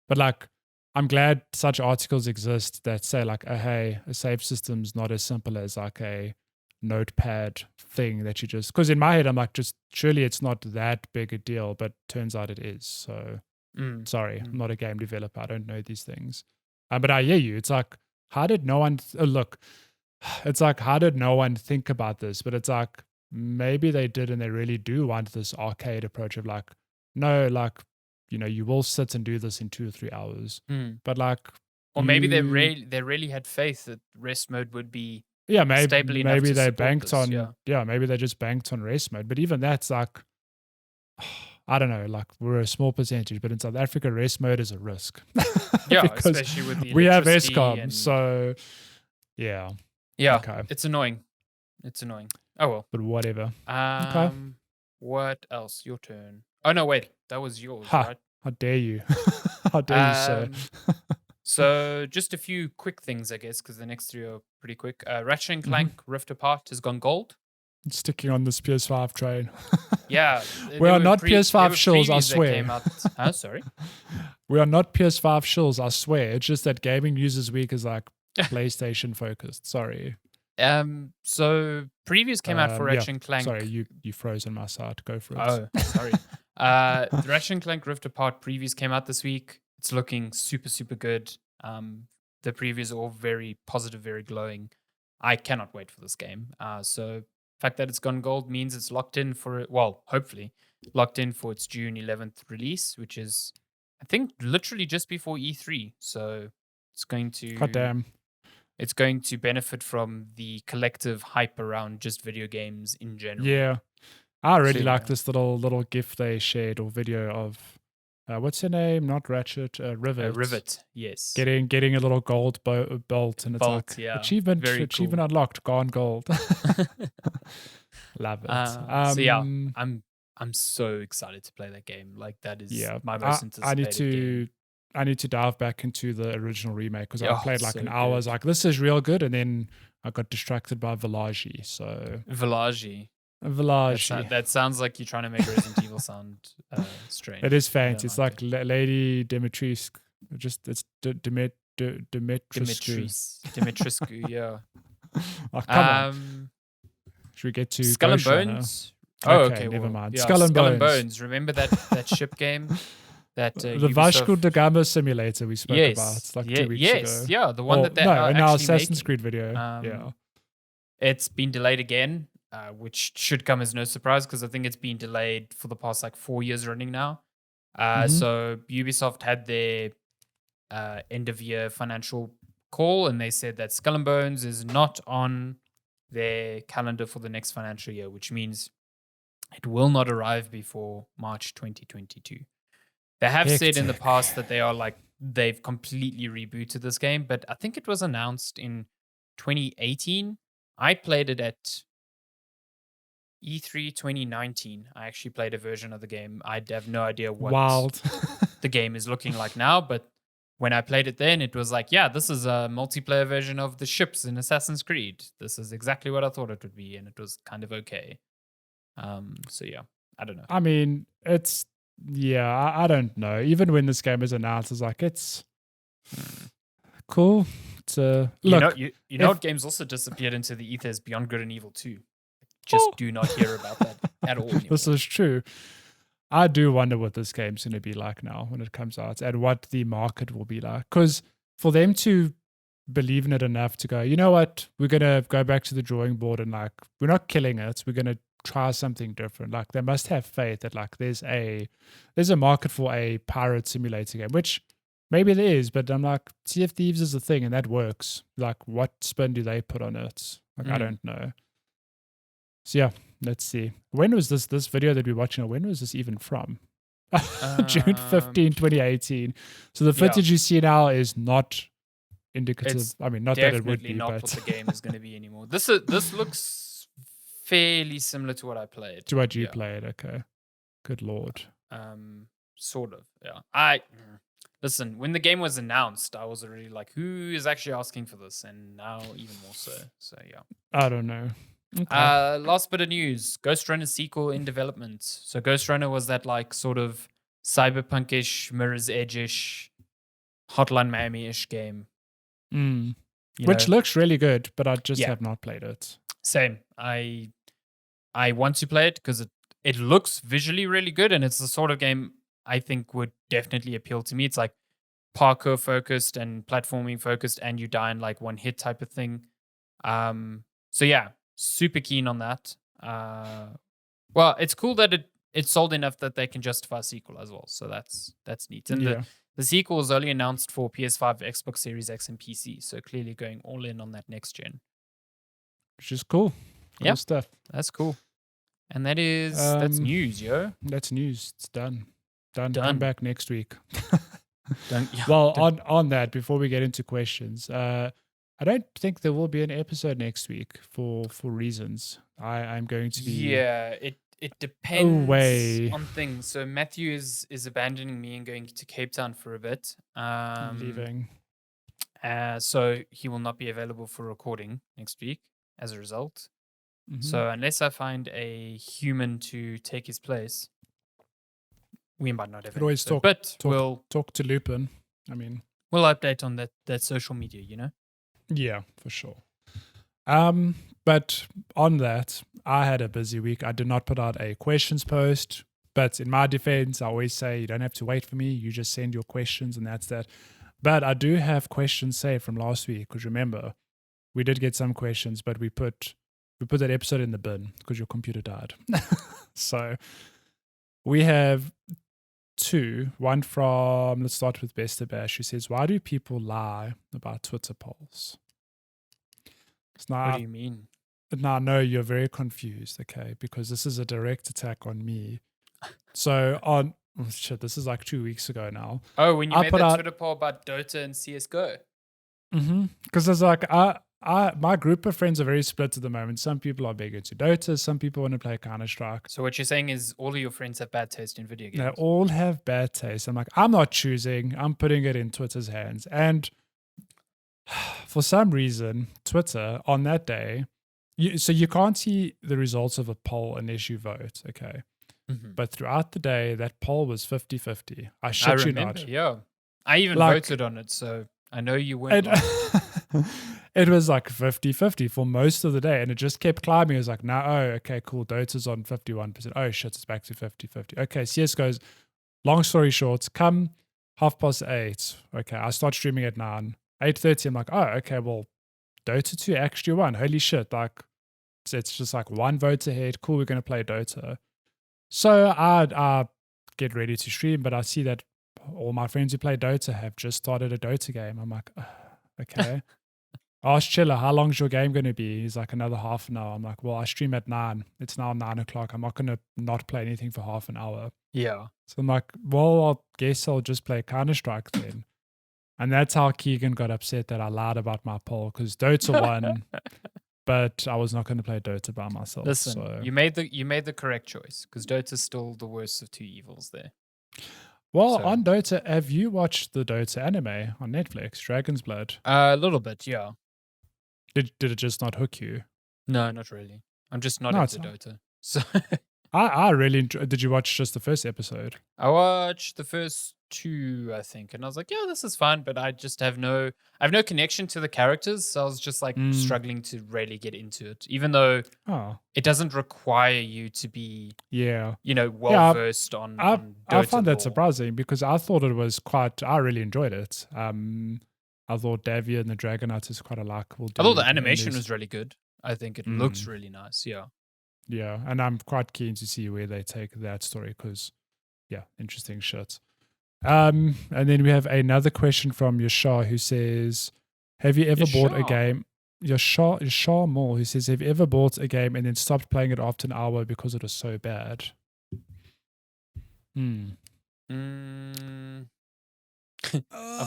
But like, I'm glad such articles exist that say like, oh, hey, a save system's not as simple as like a notepad thing that you just, because in my head, I'm like, just surely it's not that big a deal, but turns out it is. So sorry, I'm not a game developer. I don't know these things. But I hear you. It's like, how did no one, it's like, how did no one think about this? But it's like, maybe they did and they really do want this arcade approach of like, no, like, you will sit and do this in 2 or 3 hours. But like, or maybe they really had faith that rest mode would be maybe stable enough maybe to they support banked this, on maybe they just banked on rest mode. But even that's like, I don't know, like we're a small percentage, but in South Africa, rest mode is a risk. Because especially with the we have electricity ESCOM, so okay. It's annoying. Oh well, but whatever. Okay. What else? Your turn. Oh no, wait, that was yours, right? How dare you? How dare you, sir? So just a few quick things, I guess, because the next 3 are pretty quick. Ratchet and Clank Rift Apart has gone gold. Sticking on this PS5 train. Yeah. We are not PS5 shills, I swear. Sorry. We are not PS5 shills, I swear. It's just that Gaming News this week is like PlayStation focused. Sorry. So previews came out for Ratchet and Clank. Sorry, you froze on my side. Go for it. Oh, sorry. The Ratchet and Clank Rift Apart previews came out this week. It's looking super, super good. The previews are all very positive, very glowing. I cannot wait for this game. So the fact that it's gone gold means it's locked in for, hopefully, locked in for its June 11th release, which is, I think, literally just before E3. So it's going to... God damn. It's going to benefit from the collective hype around just video games in general. Yeah. I really like this little GIF they shared or video of what's her name? Not Ratchet, Rivet. Rivet, yes. Getting a little gold bolt, and it's like achievement unlocked, gone gold. Love it. So yeah, I'm so excited to play that game. Like that is my most anticipated game. I need to dive back into the original remake because I played like an hour. I was like, this is real good, and then I got distracted by Valhalla. So That sounds like you're trying to make Resident Evil sound strange. It is fancy. It's like Lady Dimitrescu. It's Dimitrescu. Dimitrescu, yeah. Oh, come on. Should we get to Skull and Bones? Okay, never mind. Yeah, Skull and Bones. Remember that ship game? That the Vasco da Gama simulator we spoke about like 2 weeks ago. Yeah, the one in our Assassin's Creed video. It's been delayed again, which should come as no surprise because I think it's been delayed for the past like 4 years running now. So Ubisoft had their end of year financial call, and they said that Skull and Bones is not on their calendar for the next financial year, which means it will not arrive before March 2022. They have said in the past that they've completely rebooted this game, but I think it was announced in 2018. I played it at E3 2019. I actually played a version of the game. I have no idea what the game is looking like now, but when I played it then, it was like, this is a multiplayer version of the ships in Assassin's Creed. This is exactly what I thought it would be, and it was kind of okay. So yeah, I don't know. I mean, it's... Yeah, I don't know. Even when this game is announced, it's like, it's cool. It's look, you know what games also disappeared into the ethers Beyond Good and Evil 2. Just do not hear about that at all anymore. This is true. I do wonder what this game's going to be like now when it comes out and what the market will be like. Because for them to believe in it enough to go, you know what, we're going to go back to the drawing board and like, we're not killing it. We're going to try something different. Like they must have faith that like there's a market for a pirate simulator game, which maybe there is, but I'm like, Sea of Thieves is a thing and that works. Like what spin do they put on it? Like I don't know. So yeah, let's see. When was this video that we're watching? When was this even from? June 15, 2018. So the footage you see now is not indicative. I mean, not that it would be, not but what the game is going to be anymore. This looks fairly similar to what I played. To what you played, okay. Good lord. Sort of, yeah. Listen, when the game was announced, I was already like, who is actually asking for this? And now even more so. So yeah. I don't know. Okay. Last bit of news: Ghost Runner sequel in development. So Ghost Runner was that like sort of cyberpunkish, Mirror's Edge-ish, Hotline Miami-ish game. Which looks really good, but I just have not played it. Same. I want to play it because it looks visually really good, and it's the sort of game I think would definitely appeal to me. It's like parkour focused and platforming focused, and you die in like one hit type of thing. So yeah, super keen on that. Well, it's cool that it's sold enough that they can justify a sequel as well. So that's neat. And the sequel was only announced for PS5, Xbox Series X, and PC. So clearly going all in on that next gen. Which is cool. Cool stuff. That's cool. And that's news, yo. That's news. It's done. Come back next week. Done. Well, on that, before we get into questions, I don't think there will be an episode next week for reasons. I'm going to be. Yeah, it depends on things. So Matthew is abandoning me and going to Cape Town for a bit. Leaving. So he will not be available for recording next week as a result. So unless I find a human to take his place, we might not have. Always we'll talk to Lupin. I mean, we'll update on that social media. You know. Yeah, for sure. But on that, I had a busy week. I did not put out a questions post, but in my defense, I always say you don't have to wait for me. You just send your questions, and that's that. But I do have questions saved from last week because remember, we did get some questions, but we put that episode in the bin because your computer died. So we have two. One from, let's start with Bester Bash, who says, why do people lie about Twitter polls? What do you mean? Now, no, you're very confused, okay? Because this is a direct attack on me. So this is like 2 weeks ago now. Oh, when you made that Twitter poll about Dota and CSGO? Because there's like, my group of friends are very split at the moment. Some people are big into Dota. Some people want to play Counter-Strike. So what you're saying is all of your friends have bad taste in video games? They all have bad taste. I'm like, I'm not choosing. I'm putting it in Twitter's hands. And for some reason, Twitter on that day, so you can't see the results of a poll unless you vote, okay? But throughout the day, that poll was 50-50. I shit you not. Yeah. I even voted on it, so I know you weren't. It was like 50-50 for most of the day, and it just kept climbing. It was like, okay, cool. Dota's on 51%. Oh, shit, it's back to 50-50. Okay, CSGO's, long story short, come 8:30. Okay, I start streaming at 9. 8:30, I'm like, oh, okay, well, Dota 2 actually won. Holy shit. Like, it's just like one vote ahead. Cool, we're going to play Dota. So I get ready to stream, but I see that all my friends who play Dota have just started a Dota game. I'm like, okay. Ask Chiller, how long's your game going to be? He's like, another half an hour. I'm like, well, I stream at 9. It's now 9 o'clock. I'm not going to not play anything for half an hour. Yeah. So I'm like, well, I guess I'll just play Counter-Strike then. And that's how Keegan got upset that I lied about my poll because Dota won, but I was not going to play Dota by myself. Listen, so. you made the correct choice because Dota's still the worst of two evils there. Well, on Dota, have you watched the Dota anime on Netflix, Dragon's Blood? A little bit, yeah. Did it just not hook you? No, not really. I'm just not into Dota. So I really enjoyed. Did you watch just the first episode? I watched the first 2, I think, and I was like, yeah, this is fun, but I just have no connection to the characters, so I was just like struggling to really get into it, even though it doesn't require you to be well versed on Dota I found that lore. surprising because I thought it was I really enjoyed it. I thought Davia and the Dragonite is quite a likable dude. I thought the animation was really good. I think it looks really nice. Yeah. Yeah, and I'm quite keen to see where they take that story because, interesting shit. And then we have another question from Yashar who says, have you ever bought a game? Yashar Moore who says, have you ever bought a game and then stopped playing it after an hour because it was so bad? I've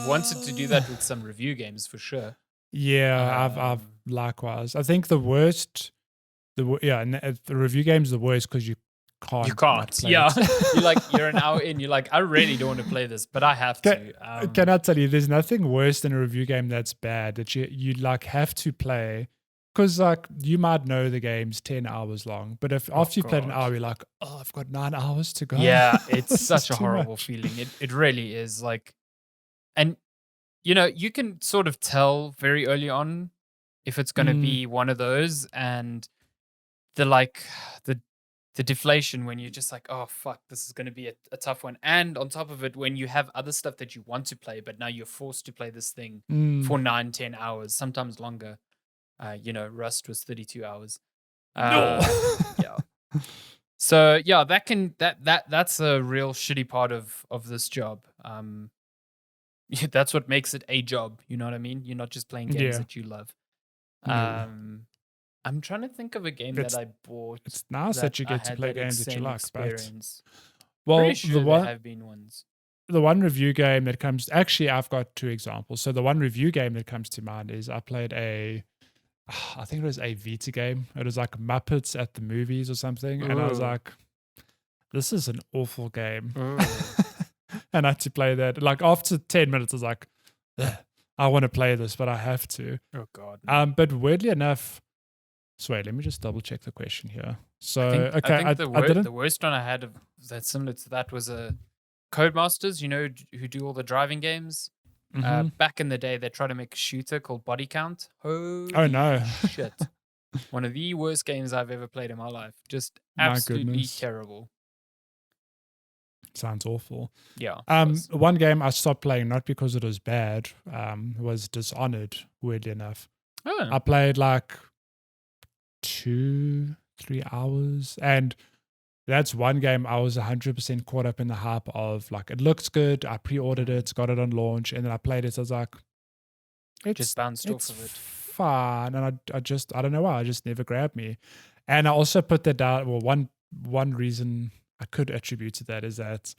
wanted to do that with some review games for sure. Yeah, I've likewise. I think the worst, the review game's the worst because you can't. Yeah, you're an hour in. You're like, I really don't want to play this, but I have to. Can I tell you, there's nothing worse than a review game that's bad that you like have to play because like you might know the game's 10 hours long, but if after you've played an hour, you're like, oh, I've got 9 hours to go. Yeah, it's such a horrible feeling. It really is like, and you can sort of tell very early on if it's going to be one of those, and the deflation when you're just like, oh fuck, this is going to be a tough one. And on top of it, when you have other stuff that you want to play, but now you're forced to play this thing for 9-10 hours, sometimes longer. Rust was 32 hours. Yeah. So yeah, that's a real shitty part of this job. That's what makes it a job. You know what I mean? You're not just playing games that you love. I'm trying to think of a game that I bought. It's nice that you get to play games that you like, but sure there have been ones. The one review game that comes, actually, I've got 2 examples. So the one review game that comes to mind is I played I think it was a Vita game. It was like Muppets at the Movies or something, and I was like, this is an awful game. And I had to play that. Like after 10 minutes, I was like, I want to play this, but I have to. Oh God. But weirdly enough. So wait, let me just double check the question here. So I think the worst one I had that's similar to that was Codemasters, who do all the driving games. Back in the day, they tried to make a shooter called Body Count. Oh no. Shit. One of the worst games I've ever played in my life. Just absolutely terrible. Sounds awful. Yeah. One game I stopped playing, not because it was bad, was Dishonored, weirdly enough. Oh. I played like 2-3 hours, and that's one game I was 100% caught up in the hype of. Like, it looks good. I pre-ordered it, got it on launch, and then I played it. I was like, it's just bounced off of it. Fun, and I don't know why. I just never grabbed me. And I also put that down. Well, one reason I could attribute to that is that,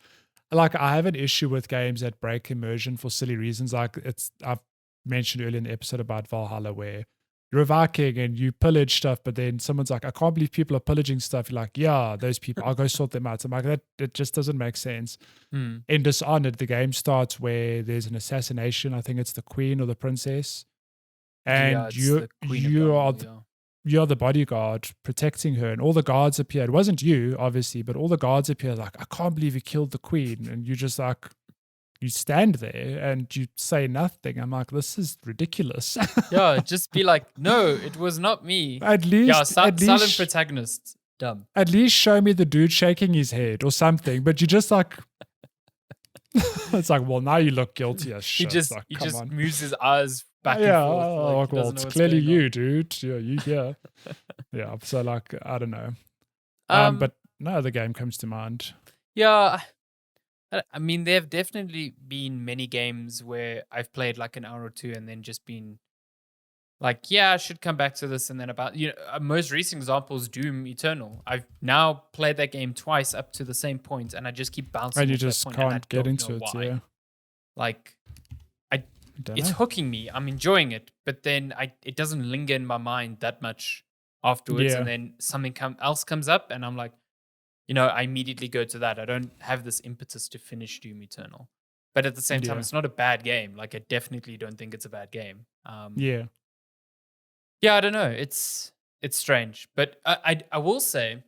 like, I have an issue with games that break immersion for silly reasons. Like, I've mentioned earlier in the episode about Valhalla where you're a Viking and you pillage stuff, but then someone's like, I can't believe people are pillaging stuff. You're like, yeah, those people, I'll go sort them out. So I'm like, that it just doesn't make sense. In Dishonored, the game starts where there's an assassination. I think it's the queen or the princess. And you're the bodyguard protecting her, and all the guards appear. It wasn't you, obviously, but all the guards appear like, I can't believe you killed the queen. And you just like, you stand there and you say nothing. I'm like, this is ridiculous. Yeah, just be like, no, it was not me. At least, silent protagonist. Dumb. At least show me the dude shaking his head or something. But you just like, it's like, well, now you look guilty as shit. He just moves his eyes back and forth. Well, it's clearly you, dude. Yeah, you here. Yeah, so like, I don't know. But no other game comes to mind. Yeah. I mean, there have definitely been many games where I've played like an hour or two and then just been like, yeah, I should come back to this. And then a most recent example is Doom Eternal. I've now played that game twice up to the same point, and I just keep bouncing. And you just can't get into it, yeah. Like, it's hooking me. I'm enjoying it, but then it doesn't linger in my mind that much afterwards. Yeah. And then something else comes up, and I'm like, I immediately go to that. I don't have this impetus to finish Doom Eternal. But at the same time, it's not a bad game. Like, I definitely don't think it's a bad game. Yeah, I don't know. It's strange. But I will say,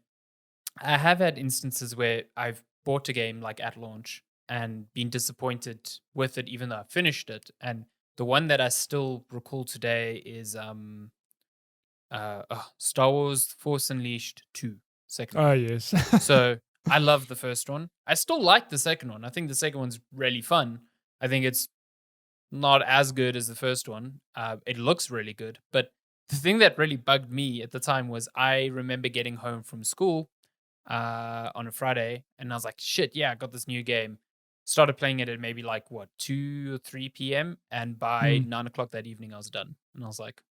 I have had instances where I've bought a game like at launch and been disappointed with it, even though I finished it. And the one that I still recall today is Star Wars Force Unleashed 2, second Oh, one. yes. So I love the first one. I still like the second one. I think the second one's really fun. I think it's not as good as the first one. It looks really good. But the thing that really bugged me at the time was I remember getting home from school on a Friday, and I was like, shit, yeah, I got this new game. Started playing it at maybe like, 2 or 3 p.m. And by 9 o'clock that evening, I was done. And I was like,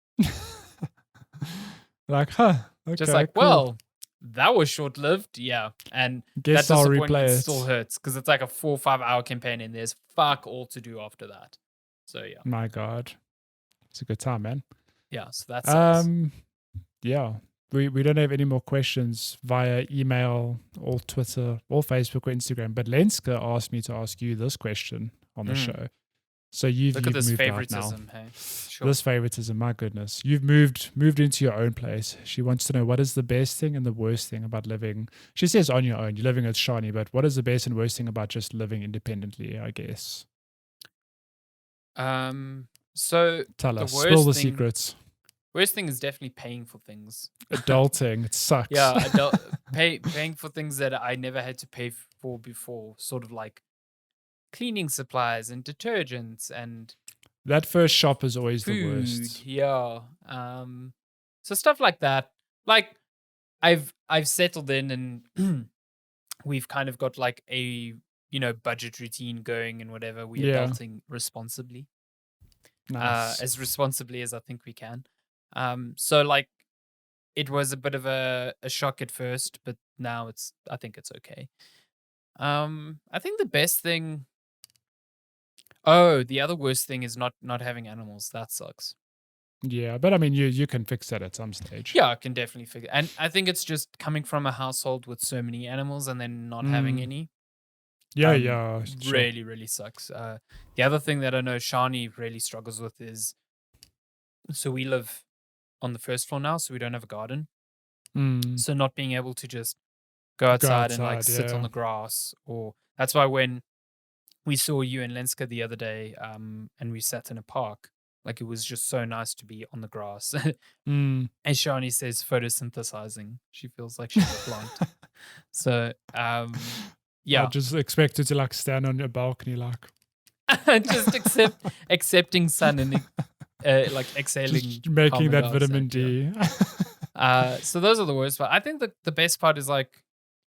Like, huh, okay, just like, cool. well, that was short lived. Yeah. And Guess that I'll disappointment replay it. still hurts because it's like a 4 or 5 hour campaign and there's fuck all to do after that. So, yeah. My God. It's a good time, man. Yeah. So that sucks. Yeah. We don't have any more questions via email or Twitter or Facebook or Instagram. But Lenska asked me to ask you this question on the show. So you've Look at this moved out now. favoritism, hey? Sure. This favoritism, my goodness. You've moved into your own place. She wants to know what is the best thing and the worst thing about living. She says on your own, you're living with Shani, but what is the best and worst thing about just living independently, I guess? So tell the us, worst spill the thing, secrets. Worst thing is definitely paying for things. Adulting, it sucks. Yeah, paying for things that I never had to pay for before, sort of like cleaning supplies and detergents and that first shop is always food. the worst. Yeah. So stuff like that. Like I've settled in and we've kind of got like a budget routine going and whatever. We're adulting responsibly. Nice. As responsibly as I think we can. So like it was a bit of a shock at first, but now I think it's okay. I think the best thing. Oh, the other worst thing is not having animals. That sucks. Yeah, but I mean, you can fix that at some stage. Yeah, I can definitely figure. And I think it's just coming from a household with so many animals and then not having any. Yeah, really, really sucks. The other thing that I know Shani really struggles with is, so we live on the first floor now, so we don't have a garden. So not being able to just go outside and like sit on the grass, or that's why when we saw you and Lenska the other day, and we sat in a park, like it was just so nice to be on the grass. And Shani says photosynthesizing. She feels like she's a plant. So yeah. I just expected to like stand on your balcony like just accepting sun and like exhaling, just making that vitamin D. So those are the worst part. I think the best part is like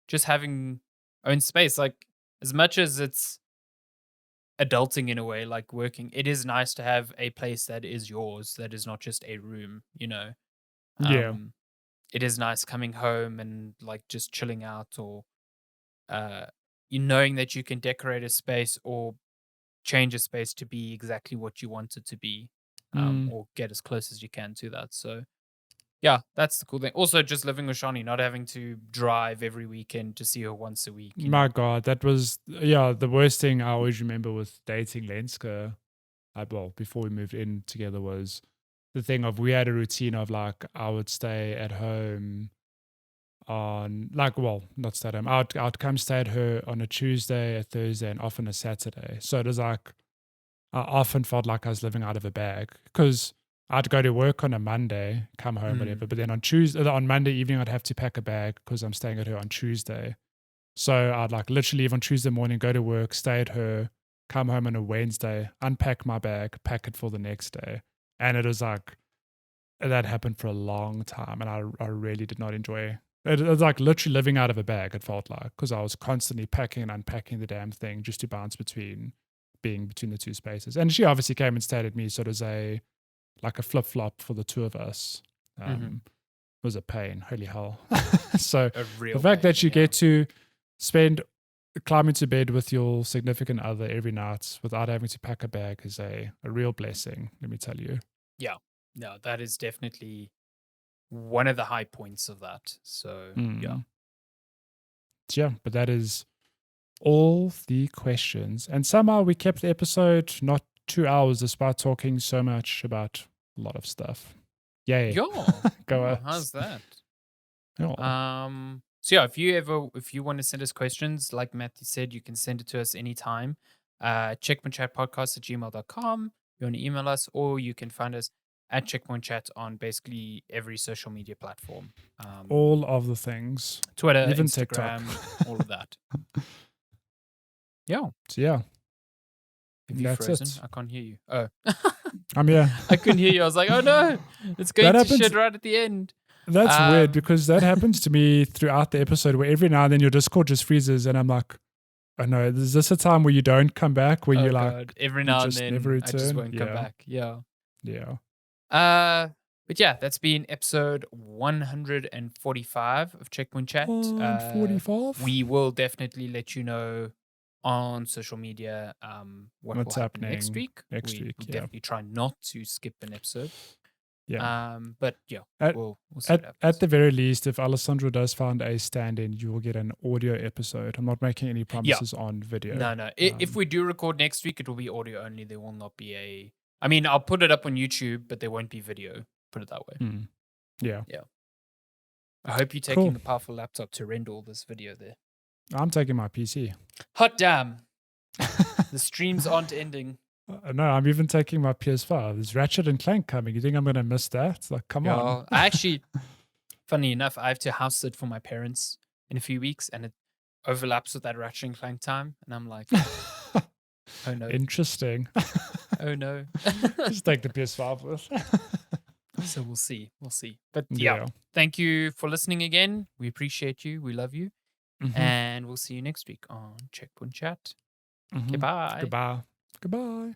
just having own space. Like as much as it's adulting in a way, like working, it is nice to have a place that is yours, that is not just a room, Yeah. It is nice coming home and like just chilling out, or knowing that you can decorate a space or change a space to be exactly what you want it to be, or get as close as you can to that. So yeah, that's the cool thing. Also, just living with Shani, not having to drive every weekend to see her once a week. My God, that was the worst thing I always remember with dating Lenska. Well, before we moved in together, was the thing of we had a routine of like I would stay at home on not stay at home. I'd come stay at her on a Tuesday, a Thursday, and often a Saturday. So it was like I often felt like I was living out of a bag because I'd go to work on a Monday, come home, whatever. But then on Monday evening, I'd have to pack a bag because I'm staying at her on Tuesday. So I'd like literally leave on Tuesday morning, go to work, stay at her, come home on a Wednesday, unpack my bag, pack it for the next day. And it was like, that happened for a long time. And I really did not enjoy it. It was like literally living out of a bag, it felt like, because I was constantly packing and unpacking the damn thing just to bounce between the two spaces. And she obviously came and stayed at me, so it was like a flip-flop for the two of us. Was a pain. Holy hell. So the fact that you get to climb into bed with your significant other every night without having to pack a bag is a real blessing, let me tell you. Yeah. No, that is definitely one of the high points of that. So Yeah, but that is all the questions. And somehow we kept the episode not 2 hours despite talking so much about a lot of stuff. Yay. Yo. Go us. How's that? Yeah. So yeah, if you want to send us questions, like Matthew said, you can send it to us anytime. checkpointchatpodcast@gmail.com. You want to email us, or you can find us at Checkpoint Chat on basically every social media platform. All of the things. Twitter, Even Instagram, TikTok. all of that. Yeah. So yeah. Have you That's frozen? it. I can't hear you. Oh. I'm here. I couldn't hear you. I was like, oh no, it's going to shit right at the end. That's weird because that happens to me throughout the episode where every now and then your Discord just freezes and I'm like, oh no, is this a time where you don't come back? Where you're like, every now and then I just won't come back. Yeah. Yeah. But yeah, that's been episode 145 of Checkpoint Chat. 145? We will definitely let you know on social media what's happening next week. We'll definitely try not to skip an episode. Yeah. But yeah, we'll see at the very least, if Alessandro does find a stand-in, you will get an audio episode. I'm not making any promises on video. No. If we do record next week, it will be audio only. There will not be I mean, I'll put it up on YouTube, but there won't be video. Put it that way. Yeah. I hope you're taking a powerful laptop to render all this video there. I'm taking my PC. Hot damn. The streams aren't ending. No, I'm even taking my PS5. There's Ratchet and Clank coming. You think I'm going to miss that? It's like, come on. I actually, funny enough, I have to house sit for my parents in a few weeks, and it overlaps with that Ratchet and Clank time. And I'm like, oh no. Interesting. Oh no. Just take the PS5 with. So we'll see. But yeah, thank you for listening again. We appreciate you. We love you. And we'll see you next week on Checkpoint Chat. Goodbye. Goodbye.